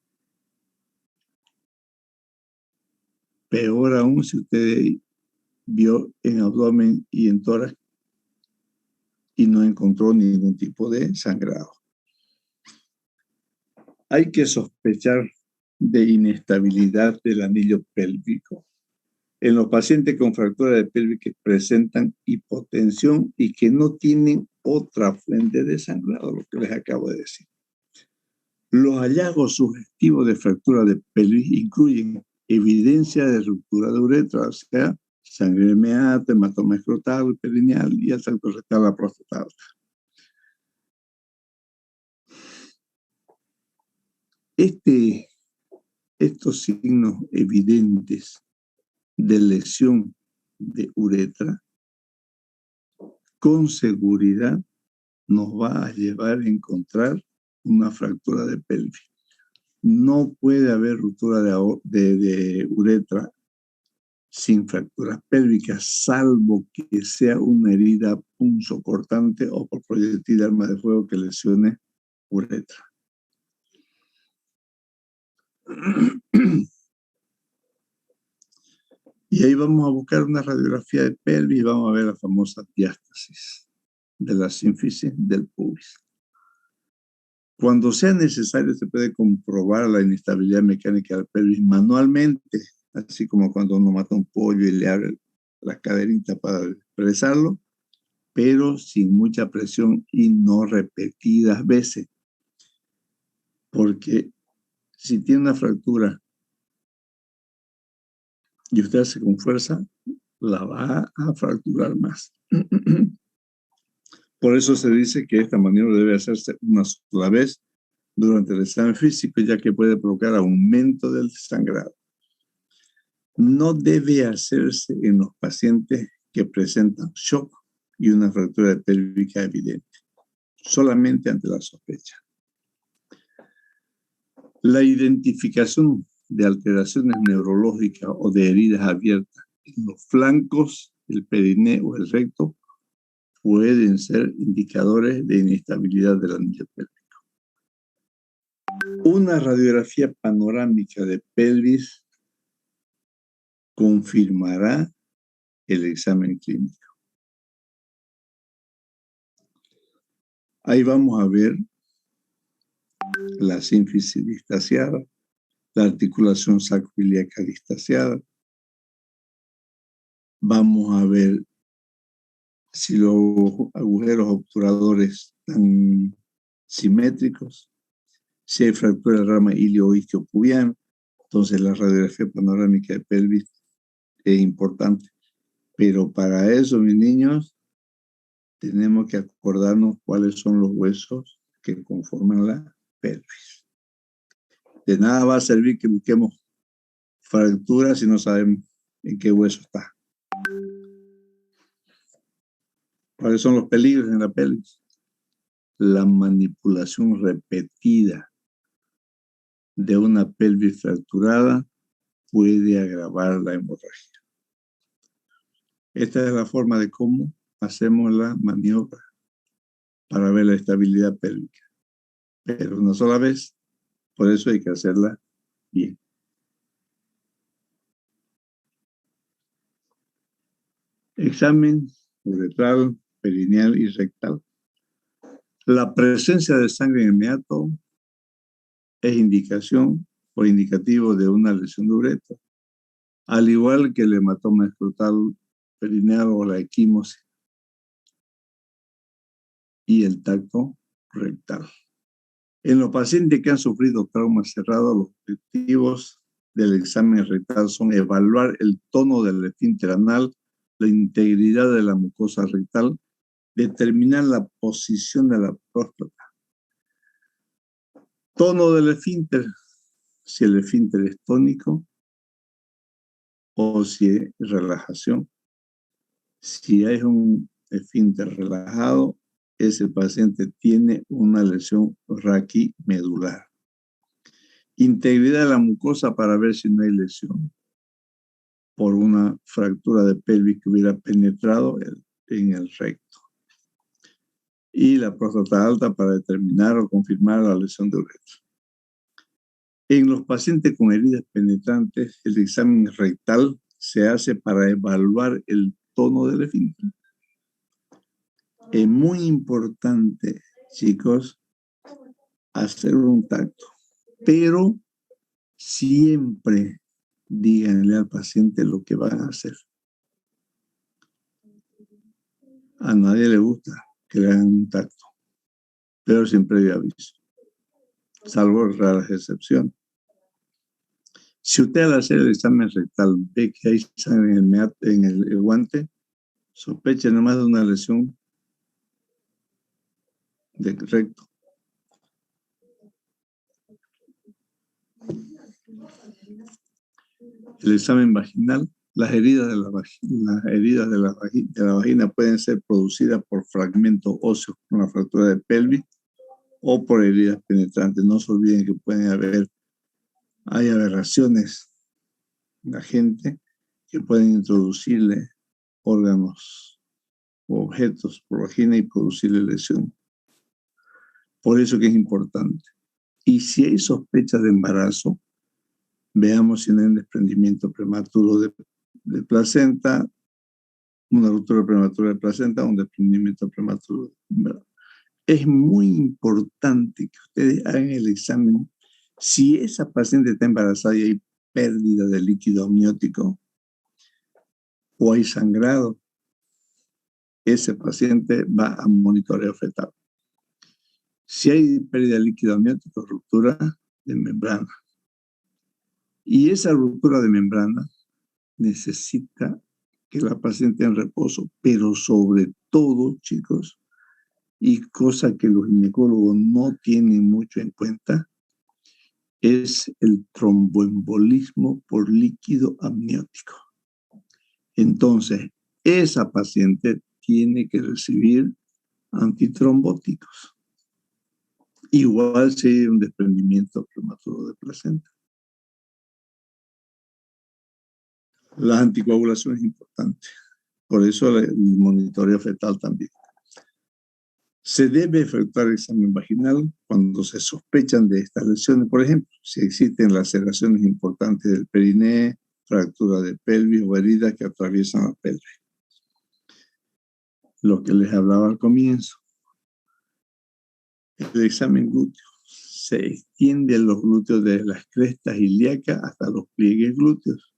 Peor aún si usted vio en abdomen y en tórax y no encontró ningún tipo de sangrado. Hay que sospechar de inestabilidad del anillo pélvico en los pacientes con fractura de pelvis que presentan hipotensión y que no tienen otra fuente de sangrado, lo que les acabo de decir. Los hallazgos sugestivos de fractura de pelvis incluyen evidencia de ruptura de uretra, o sea, sangre de meato, hematoma escrotal, perineal y el tracto rectal, la próstata alta. Estos signos evidentes de lesión de uretra con seguridad nos va a llevar a encontrar una fractura de pelvis. No puede haber ruptura de uretra sin fracturas pélvicas, salvo que sea una herida punzocortante o por proyectil de arma de fuego que lesione uretra. Y ahí vamos a buscar una radiografía de pelvis y vamos a ver la famosa diástasis de la sínfisis del pubis. Cuando sea necesario, se puede comprobar la inestabilidad mecánica del pelvis manualmente, así como cuando uno mata un pollo y le abre la caderita para expresarlo, pero sin mucha presión y no repetidas veces. Porque si tiene una fractura y usted hace con fuerza, la va a fracturar más. Por eso se dice que esta maniobra debe hacerse una sola vez durante el examen físico, ya que puede provocar aumento del sangrado. No debe hacerse en los pacientes que presentan shock y una fractura pélvica evidente, solamente ante la sospecha. La identificación de alteraciones neurológicas o de heridas abiertas en los flancos, el perineo o el recto pueden ser indicadores de inestabilidad del anillo pélvico. Una radiografía panorámica de pelvis confirmará el examen clínico. Ahí vamos a ver la sínfisis distanciada, la articulación sacroiliaca distanciada. Vamos a ver si los agujeros obturadores están simétricos, si hay fractura del rama ilio-isquiopubiano. Entonces la radiografía panorámica de pelvis es importante. Pero para eso, mis niños, tenemos que acordarnos cuáles son los huesos que conforman la pelvis. De nada va a servir que busquemos fracturas si no sabemos en qué hueso está. ¿Cuáles son los peligros en la pelvis? La manipulación repetida de una pelvis fracturada puede agravar la hemorragia. Esta es la forma de cómo hacemos la maniobra para ver la estabilidad pélvica. Pero una sola vez, por eso hay que hacerla bien. Examen uretral, perineal y rectal. La presencia de sangre en el meato es indicación o indicativo de una lesión de uretra, al igual que el hematoma escrotal perineal o la equimosis y el tacto rectal. En los pacientes que han sufrido trauma cerrado, los objetivos del examen rectal son evaluar el tono del esfínter anal, la integridad de la mucosa rectal, determinar la posición de la próstata. Tono del esfínter, si el esfínter es tónico o si es relajación. Si hay un esfínter relajado, ese paciente tiene una lesión raquimedular. Integridad de la mucosa para ver si no hay lesión por una fractura de pelvis que hubiera penetrado en el recto. Y la próstata alta para determinar o confirmar la lesión de uretra. En los pacientes con heridas penetrantes, el examen rectal se hace para evaluar el tono del esfínter. Es muy importante, chicos, hacer un tacto, pero siempre díganle al paciente lo que van a hacer. A nadie le gusta que le hagan un tacto, pero siempre hay aviso, salvo raras excepciones. Si usted al hacer el examen rectal ve que hay sangre en el guante, sospeche nomás de una lesión de recto. El examen vaginal, las heridas de la vagina pueden ser producidas por fragmentos óseos con la fractura de pelvis o por heridas penetrantes. No se olviden que hay aberraciones en la gente que pueden introducirle órganos o objetos por vagina y producirle lesión. Por eso que es importante. Y si hay sospechas de embarazo, veamos si no hay un desprendimiento prematuro de placenta, una ruptura prematura de placenta, un desprendimiento prematuro. Es muy importante que ustedes hagan el examen. Si esa paciente está embarazada y hay pérdida de líquido amniótico o hay sangrado, ese paciente va a monitoreo fetal. Si hay pérdida de líquido amniótico, ruptura de membrana. Y esa ruptura de membrana necesita que la paciente en reposo, pero sobre todo, chicos, y cosa que los ginecólogos no tienen mucho en cuenta, es el tromboembolismo por líquido amniótico. Entonces, esa paciente tiene que recibir antitrombóticos. Igual si hay un desprendimiento prematuro de placenta. La anticoagulación es importante. Por eso el monitoreo fetal también. Se debe efectuar examen vaginal cuando se sospechan de estas lesiones, por ejemplo, si existen laceraciones importantes del periné, fractura de pelvis o heridas que atraviesan la pelvis. Lo que les hablaba al comienzo. El examen glúteo se extiende los glúteos desde las crestas ilíacas hasta los pliegues glúteos.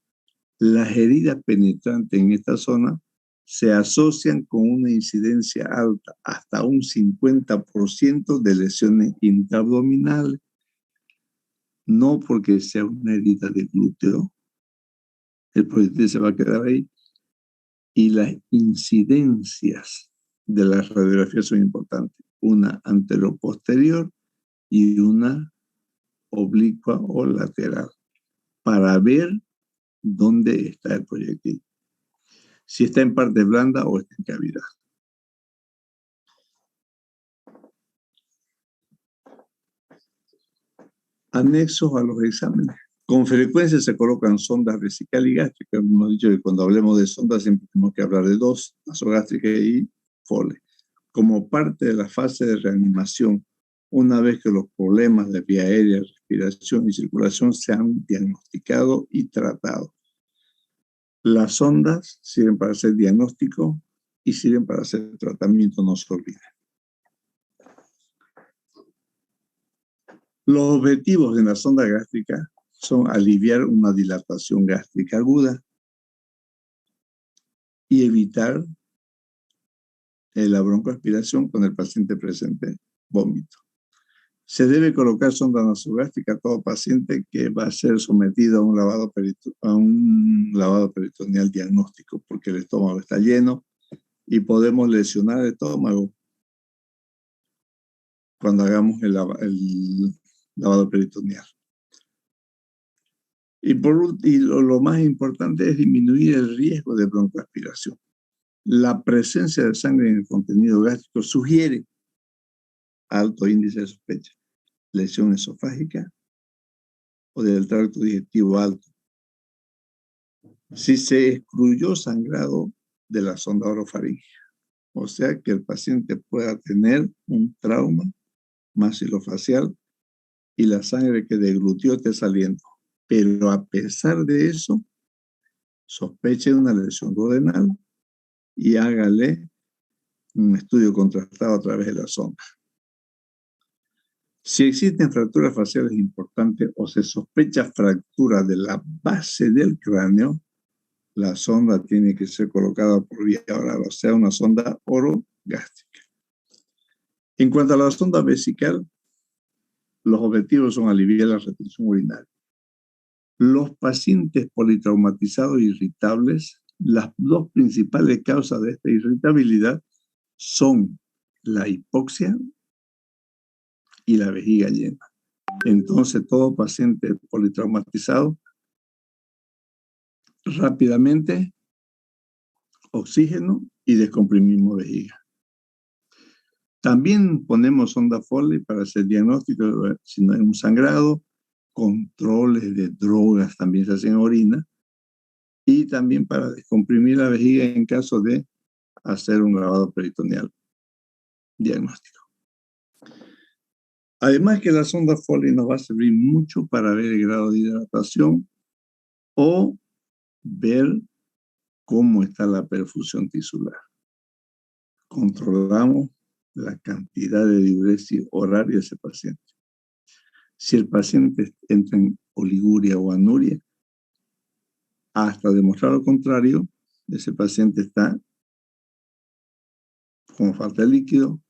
Las heridas penetrantes en esta zona se asocian con una incidencia alta, hasta un 50% de lesiones intraabdominales. No porque sea una herida de glúteo, el proyectil se va a quedar ahí. Y las incidencias de las radiografías son importantes. Una anteroposterior y una oblicua o lateral, para ver dónde está el proyectil. Si está en parte blanda o está en cavidad. Anexos a los exámenes. Con frecuencia se colocan sondas vesical y gástrica. Hemos dicho que cuando hablemos de sondas siempre tenemos que hablar de dos, nasogástrica y Foley. Como parte de la fase de reanimación, una vez que los problemas de vía aérea, respiración y circulación se han diagnosticado y tratado. Las sondas sirven para hacer diagnóstico y sirven para hacer tratamiento, no se olviden. Los objetivos de la sonda gástrica son aliviar una dilatación gástrica aguda y evitar la broncoaspiración con el paciente presente vómito. Se debe colocar sonda nasogástrica a todo paciente que va a ser sometido a un lavado peritoneal diagnóstico, porque el estómago está lleno y podemos lesionar el estómago cuando hagamos el lavado peritoneal. Y lo más importante es disminuir el riesgo de broncoaspiración. La presencia de sangre en el contenido gástrico sugiere alto índice de sospecha, lesión esofágica o del tracto digestivo alto. Si se excluyó sangrado de la sonda orofaríngea, o sea que el paciente pueda tener un trauma maxilofacial y la sangre que deglutió esté saliendo. Pero a pesar de eso, sospeche una lesión duodenal y hágale un estudio contrastado a través de la sonda. Si existen fracturas faciales importantes o se sospecha fractura de la base del cráneo, la sonda tiene que ser colocada por vía oral, o sea, una sonda orogástrica. En cuanto a la sonda vesical, los objetivos son aliviar la retención urinaria. Los pacientes politraumatizados e irritables, las dos principales causas de esta irritabilidad son la hipoxia y la vejiga llena. Entonces, todo paciente politraumatizado, rápidamente, oxígeno y descomprimimos vejiga. También ponemos sonda Foley para hacer diagnóstico si no hay un sangrado, controles de drogas también se hacen en orina, y también para descomprimir la vejiga en caso de hacer un lavado peritoneal diagnóstico. Además que la sonda Foley nos va a servir mucho para ver el grado de hidratación o ver cómo está la perfusión tisular. Controlamos la cantidad de diuresis horaria de ese paciente. Si el paciente entra en oliguria o anuria, hasta demostrar lo contrario, ese paciente está con falta de líquido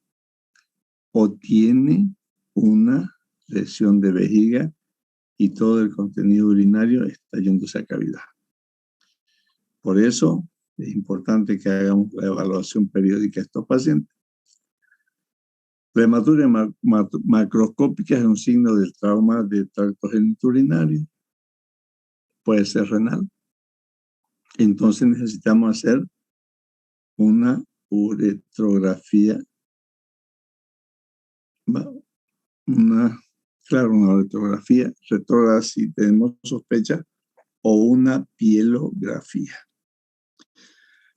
o tiene una lesión de vejiga y todo el contenido urinario está yéndose a cavidad. Por eso es importante que hagamos la evaluación periódica de estos pacientes. La hematuria macroscópica es un signo del trauma del tracto genitourinario. Puede ser renal. Entonces necesitamos hacer una uretrografía, una uretrografía retrógrada si tenemos sospecha, o una pielografía.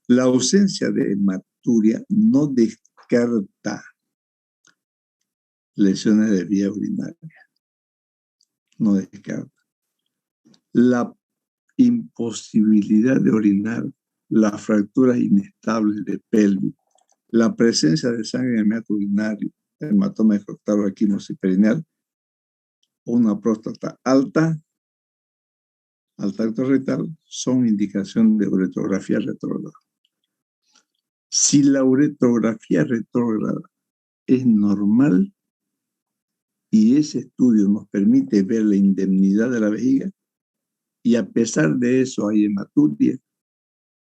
La ausencia de hematuria no descarta lesiones de vía urinaria. No descarta. La imposibilidad de orinar, las fracturas inestables de pelvis, la presencia de sangre en el meato urinario, hematoma escrotal, equimosis perineal, una próstata alta al tacto rectal son indicación de uretrografía retrógrada. Si la uretrografía retrógrada es normal y ese estudio nos permite ver la indemnidad de la vejiga y a pesar de eso hay hematuria,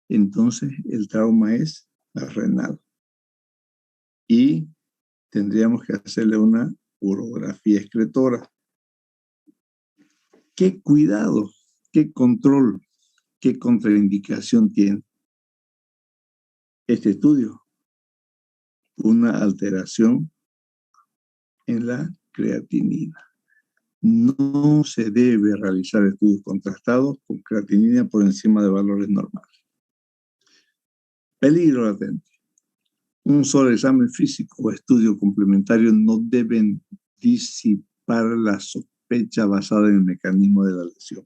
entonces el trauma es renal y tendríamos que hacerle una urografía excretora. ¿Qué cuidado, qué control, qué contraindicación tiene este estudio? Una alteración en la creatinina. No se debe realizar estudios contrastados con creatinina por encima de valores normales. Peligro latente. Un solo examen físico o estudio complementario no deben disipar la sospecha basada en el mecanismo de la lesión.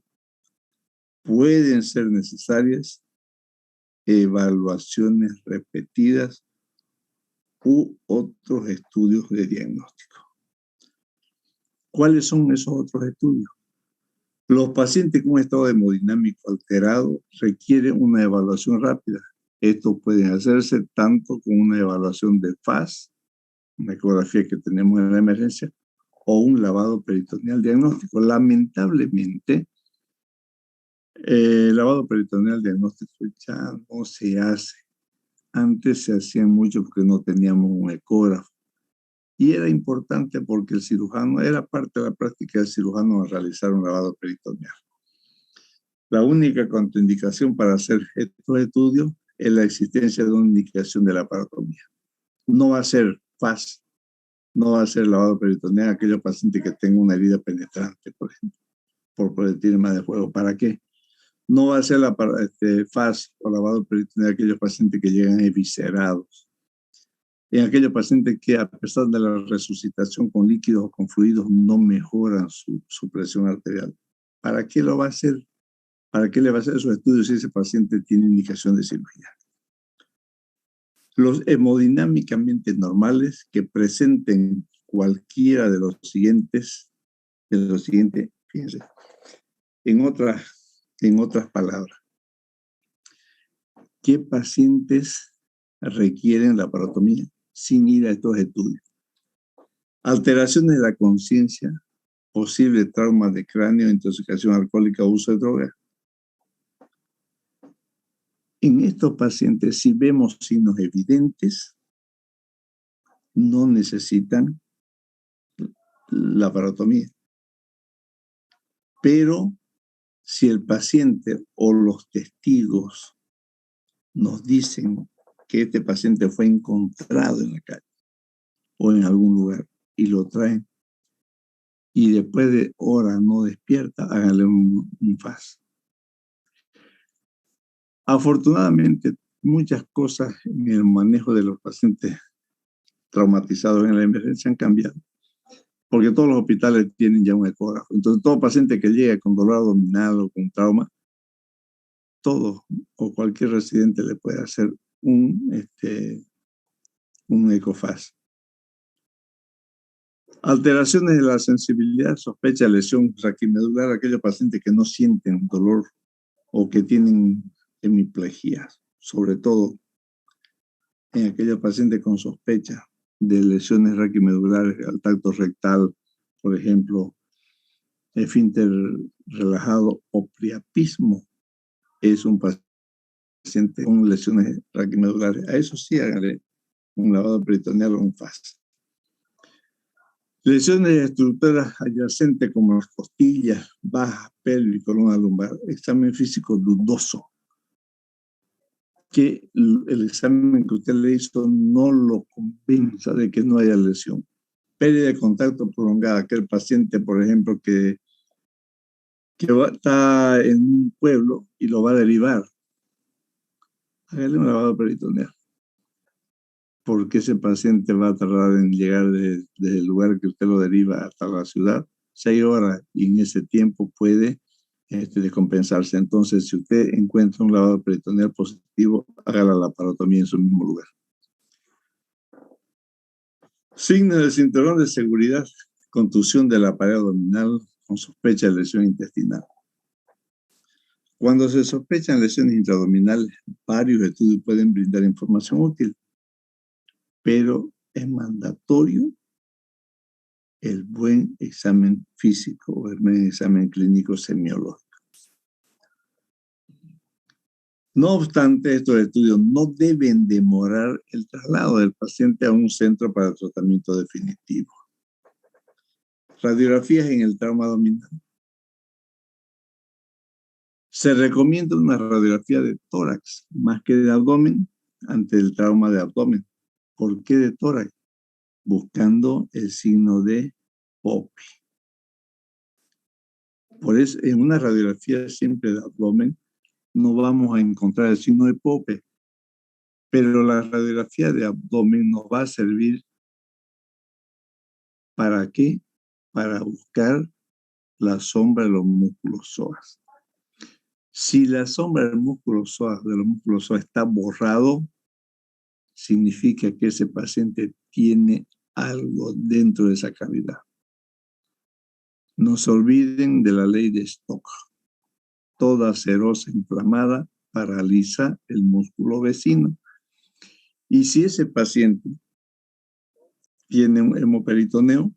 Pueden ser necesarias evaluaciones repetidas u otros estudios de diagnóstico. ¿Cuáles son esos otros estudios? Los pacientes con un estado hemodinámico alterado requieren una evaluación rápida. Esto puede hacerse tanto con una evaluación de FAS, una ecografía que tenemos en la emergencia, o un lavado peritoneal diagnóstico. Lamentablemente, el lavado peritoneal diagnóstico ya no se hace. Antes se hacían mucho porque no teníamos un ecógrafo. Y era importante porque el cirujano, era parte de la práctica del cirujano realizar un lavado peritoneal. La única contraindicación para hacer estos estudios es la existencia de una indicación de la laparotomía. No va a ser FAS, no va a ser lavado peritoneal aquellos pacientes que tengan una herida penetrante, por ejemplo, por proyectil de fuego. ¿Para qué? No va a ser FAS o lavado peritoneal aquellos pacientes que llegan eviscerados. En aquellos pacientes que a pesar de la resucitación con líquidos o con fluidos no mejoran su presión arterial. ¿Para qué lo va a hacer? ¿Para qué le va a hacer esos estudios si ese paciente tiene indicación de cirugía? Los hemodinámicamente normales que presenten cualquiera de los siguientes, fíjense, en otras palabras, ¿qué pacientes requieren laparotomía sin ir a estos estudios? Alteraciones de la conciencia, posible trauma de cráneo, intoxicación alcohólica o uso de drogas. En estos pacientes, si vemos signos evidentes, no necesitan laparotomía. Pero si el paciente o los testigos nos dicen que este paciente fue encontrado en la calle o en algún lugar y lo traen y después de horas no despierta, háganle un FAS. Afortunadamente, muchas cosas en el manejo de los pacientes traumatizados en la emergencia han cambiado, porque todos los hospitales tienen ya un ecógrafo. Entonces, todo paciente que llega con dolor abdominal o con trauma, todo o cualquier residente le puede hacer un ecofas. Alteraciones de la sensibilidad, sospecha de lesión raquimedular, aquellos pacientes que no sienten dolor o que tienen hemiplegia, sobre todo en aquellos pacientes con sospecha de lesiones raquimedulares al tacto rectal, por ejemplo, esfínter relajado o priapismo, es un paciente con lesiones raquimedulares. A eso sí háganle un lavado peritoneal o un FAS. Lesiones de estructuras adyacentes como las costillas, bajas, pelvis, columna lumbar, examen físico dudoso. Que el examen que usted le hizo no lo convenza de que no haya lesión. Pérdida de contacto prolongada, aquel paciente, por ejemplo, que está en un pueblo y lo va a derivar. Hágale un lavado peritoneal. porque ese paciente va a tardar en llegar desde el lugar que usted lo deriva hasta la ciudad, 6 horas, y en ese tiempo puede descompensarse. Entonces, si usted encuentra un lavado peritoneal positivo, haga la laparotomía en su mismo lugar. Signos del cinturón de seguridad: contusión de la pared abdominal con sospecha de lesión intestinal. Cuando se sospechan lesiones intraabdominales, varios estudios pueden brindar información útil, pero es mandatorio el buen examen físico o el buen examen clínico semiológico. No obstante, estos estudios no deben demorar el traslado del paciente a un centro para tratamiento definitivo. Radiografías en el trauma abdominal. Se recomienda una radiografía de tórax más que de abdomen ante el trauma de abdomen. ¿Por qué de tórax? Buscando el signo de Pope. Por eso, en una radiografía siempre de abdomen no vamos a encontrar el signo de Pope, pero la radiografía de abdomen nos va a servir ¿para qué? Para buscar la sombra de los músculos psoas. Si la sombra del músculo psoas, de los músculos psoas está borrado, significa que ese paciente tiene algo dentro de esa cavidad. No se olviden de la ley de Stock. Toda serosa inflamada paraliza el músculo vecino. Y si ese paciente tiene un hemoperitoneo,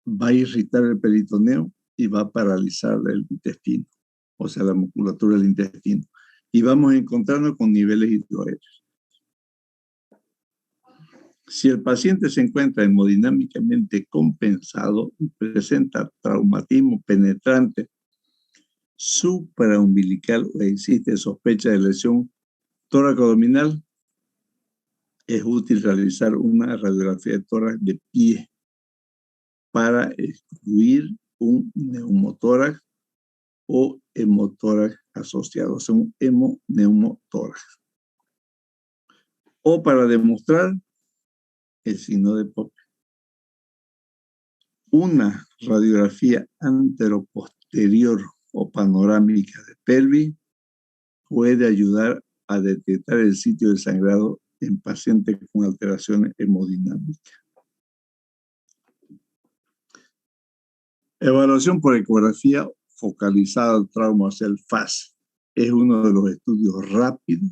va a irritar el peritoneo y va a paralizar el intestino, o sea, la musculatura del intestino. Y vamos a encontrarnos con niveles hidroaéreos. Si el paciente se encuentra hemodinámicamente compensado y presenta traumatismo penetrante supraumbilical o existe sospecha de lesión tóraco-abdominal, es útil realizar una radiografía de tórax de pie para excluir un neumotórax o hemotórax asociado, o sea, un hemoneumotórax. O para demostrar el signo de Pope. Una radiografía anteroposterior o panorámica de pelvis puede ayudar a detectar el sitio de sangrado en pacientes con alteraciones hemodinámicas. Evaluación por ecografía focalizada al trauma, o sea, el FAS. Es uno de los estudios rápidos.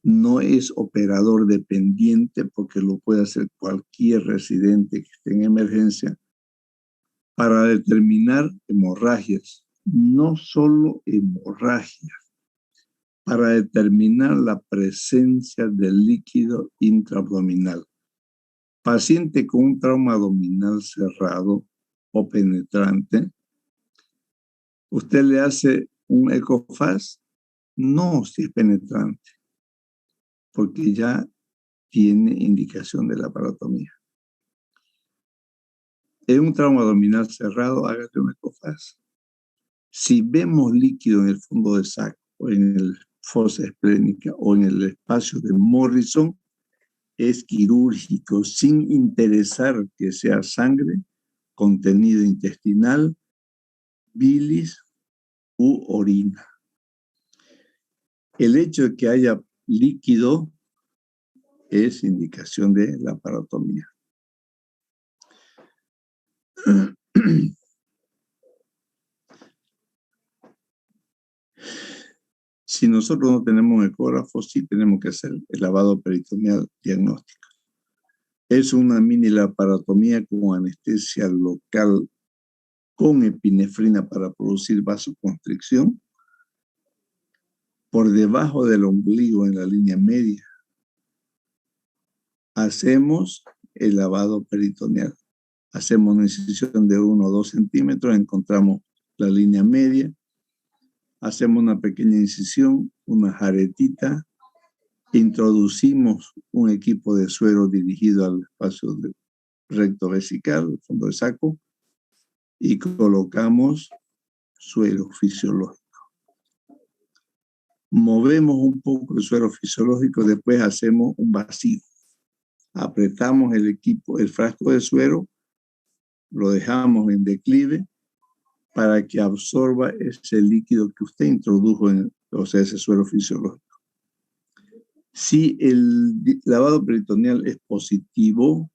No es operador dependiente porque lo puede hacer cualquier residente que esté en emergencia para determinar hemorragias, no solo hemorragias, para determinar la presencia del líquido intraabdominal. Paciente con un trauma abdominal cerrado o penetrante, ¿usted le hace un ecofas? No, si es penetrante, porque ya tiene indicación de la laparotomía. En un trauma abdominal cerrado, hágase un ecofas. Si vemos líquido en el fondo del saco, o en el fosa esplénica, o en el espacio de Morrison, es quirúrgico, sin interesar que sea sangre, contenido intestinal, bilis u orina. El hecho de que haya líquido es indicación de la laparotomía. Si nosotros no tenemos un ecógrafo, sí tenemos que hacer el lavado peritoneal diagnóstico. Es una mini laparotomía con anestesia local con epinefrina para producir vasoconstricción por debajo del ombligo en la línea media. Hacemos el lavado peritoneal. Hacemos una incisión de 1 o 2 centímetros, encontramos la línea media, hacemos una pequeña incisión, una jaretita, introducimos un equipo de suero dirigido al espacio recto vesical, el fondo del saco, y colocamos suero fisiológico. movemos un poco el suero fisiológico, después hacemos un vacío. Apretamos el frasco de suero, lo dejamos en declive para que absorba ese líquido que usted introdujo, o sea, ese suero fisiológico. Si el lavado peritoneal es positivo,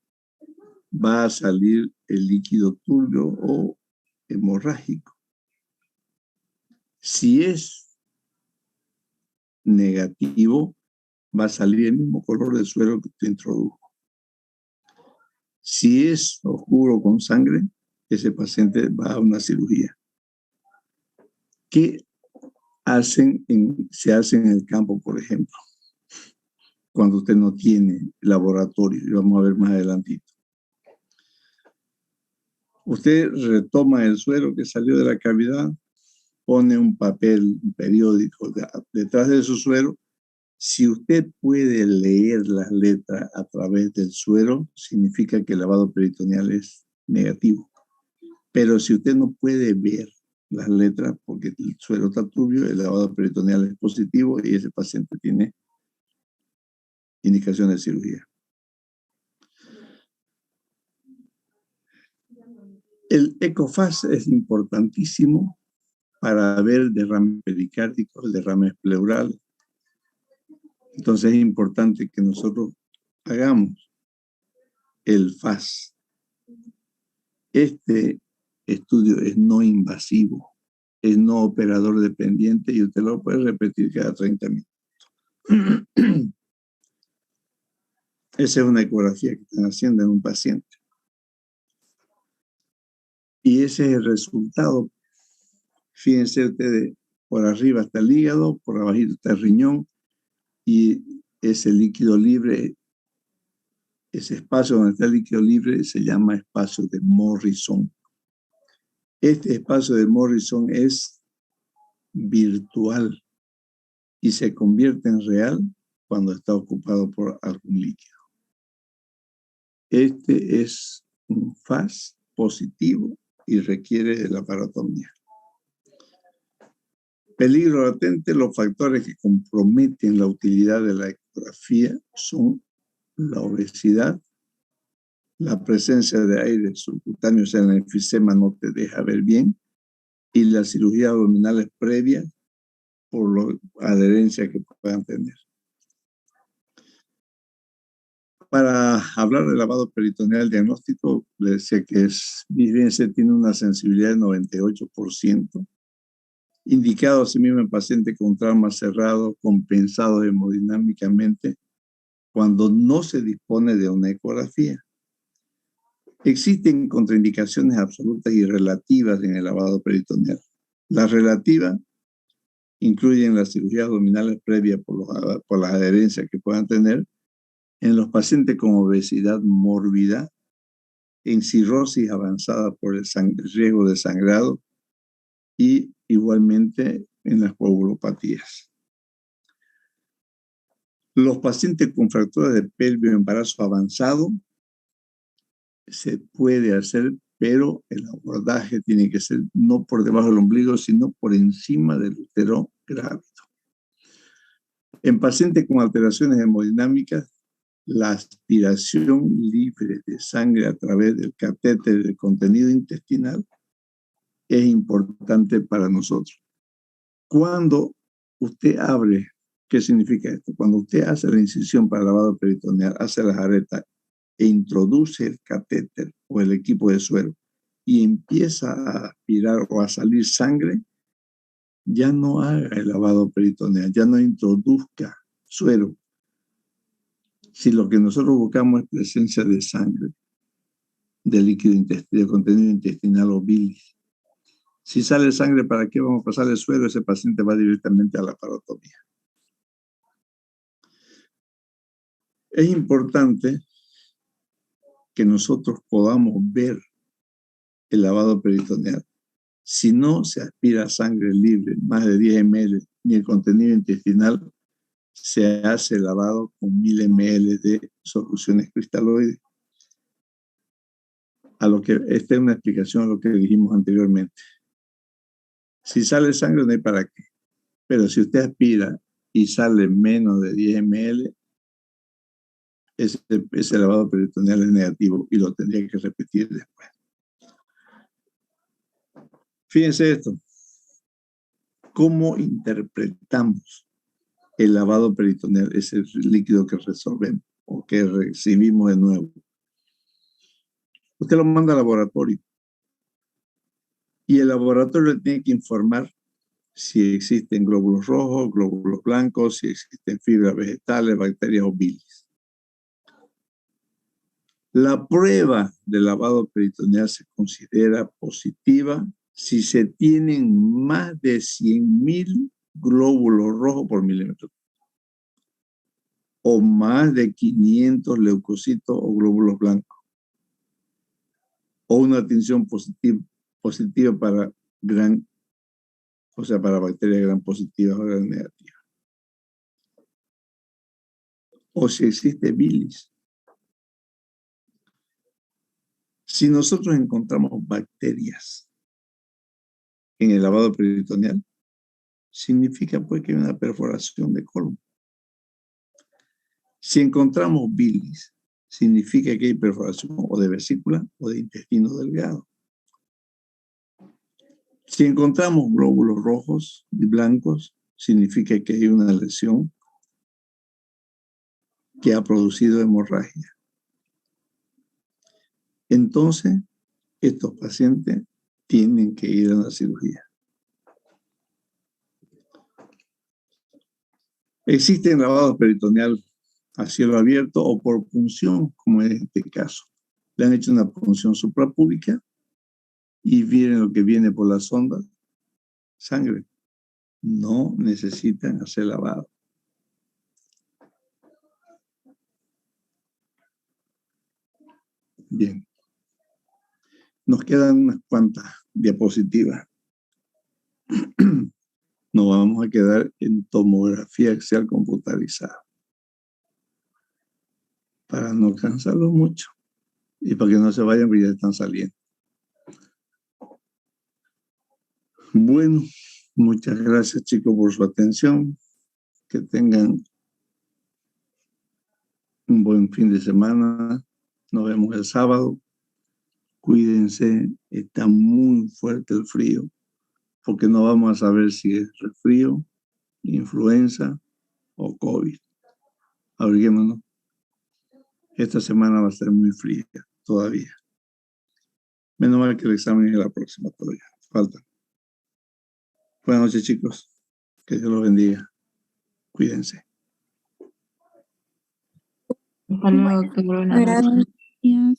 va a salir el líquido turbio o hemorrágico. Si es negativo, va a salir el mismo color de suero que usted introdujo. Si es oscuro con sangre, ese paciente va a una cirugía. ¿Qué se hace en el campo, por ejemplo? Cuando usted no tiene laboratorio, y vamos a ver más adelantito. Usted retoma el suero que salió de la cavidad, pone un papel, un periódico detrás de su suero. Si usted puede leer las letras a través del suero, significa que el lavado peritoneal es negativo. Pero si usted no puede ver las letras porque el suero está turbio, el lavado peritoneal es positivo y ese paciente tiene indicación de cirugía. El ECOFAS es importantísimo para ver derrames pericárdicos, derrames pleurales. Entonces es importante que nosotros hagamos el FAS. Este estudio es no invasivo, es no operador dependiente y usted lo puede repetir cada 30 minutos. Esa es una ecografía que están haciendo en un paciente. Y ese es el resultado. Fíjense ustedes, por arriba está el hígado, por abajito está el riñón y ese líquido libre, ese espacio donde está el líquido libre se llama espacio de Morrison. Este espacio de Morrison es virtual y se convierte en real cuando está ocupado por algún líquido. Este es un FAS positivo y requiere de la laparotomía. Peligro latente: los factores que comprometen la utilidad de la ecografía son la obesidad, la presencia de aire subcutáneo, o sea, el enfisema no te deja ver bien, y las cirugías abdominales previas por la adherencia que puedan tener. Para hablar del lavado peritoneal diagnóstico, le decía que fíjense, tiene una sensibilidad de 98%, indicado asimismo en paciente con trauma cerrado, compensado hemodinámicamente, cuando no se dispone de una ecografía. Existen contraindicaciones absolutas y relativas en el lavado peritoneal. Las relativas incluyen las cirugías abdominales previas por las adherencias que puedan tener, en los pacientes con obesidad mórbida, en cirrosis avanzada por el riesgo de sangrado y igualmente en las coagulopatías. Los pacientes con fracturas de pelvis o embarazo avanzado se puede hacer, pero el abordaje tiene que ser no por debajo del ombligo, sino por encima del útero grávido. En pacientes con alteraciones hemodinámicas, la aspiración libre de sangre a través del catéter del contenido intestinal es importante para nosotros. Cuando usted abre, ¿qué significa esto? Cuando usted hace la incisión para el lavado peritoneal, hace la jareta e introduce el catéter o el equipo de suero y empieza a aspirar o a salir sangre, ya no haga el lavado peritoneal, ya no introduzca suero. Si lo que nosotros buscamos es presencia de sangre, de líquido intestinal, de contenido intestinal o bilis. Si sale sangre, ¿para qué vamos a pasar el suero? Ese paciente va directamente a la laparotomía. Es importante que nosotros podamos ver el lavado peritoneal. Si no se aspira sangre libre, más de 10 ml, ni el contenido intestinal, se hace el lavado con 1000 ml de soluciones cristaloides. Esta es una explicación a lo que dijimos anteriormente. Si sale sangre, no hay para qué. Pero si usted aspira y sale menos de 10 ml, ese lavado peritoneal es negativo y lo tendría que repetir después. Fíjense esto. ¿Cómo interpretamos el lavado peritoneal, ese líquido que resolvemos o que recibimos de nuevo? Usted lo manda al laboratorio y el laboratorio le tiene que informar si existen glóbulos rojos, glóbulos blancos, si existen fibras vegetales, bacterias o bilis. La prueba de lavado peritoneal se considera positiva si se tienen más de 100.000 glóbulos rojos por milímetro o más de 500 leucocitos o glóbulos blancos o una tinción positiva para para bacterias gram positivas o gram negativas. O si existe bilis. Si nosotros encontramos bacterias en el lavado peritoneal, significa pues que hay una perforación de colon. Si encontramos bilis, significa que hay perforación o de vesícula o de intestino delgado. Si encontramos glóbulos rojos y blancos, significa que hay una lesión que ha producido hemorragia. Entonces, estos pacientes tienen que ir a la cirugía. Existen lavados peritoneal a cielo abierto o por punción, como es este caso. Le han hecho una punción suprapúbica y miren lo que viene por la sonda, sangre. No necesitan hacer lavado. Bien. Nos quedan unas cuantas diapositivas. Nos vamos a quedar en tomografía axial computarizada. Para no cansarlos mucho. Y para que no se vayan, porque ya están saliendo. Bueno, muchas gracias, chicos, por su atención. Que tengan un buen fin de semana. Nos vemos el sábado. Cuídense, está muy fuerte el frío, porque no vamos a saber si es resfrío, influenza o COVID. Abriguémonos. Esta semana va a ser muy fría todavía. Menos mal que el examen es la próxima todavía. Falta. Buenas noches, chicos. Que Dios los bendiga. Cuídense. Hasta luego, doctor. Buenas noches. Gracias.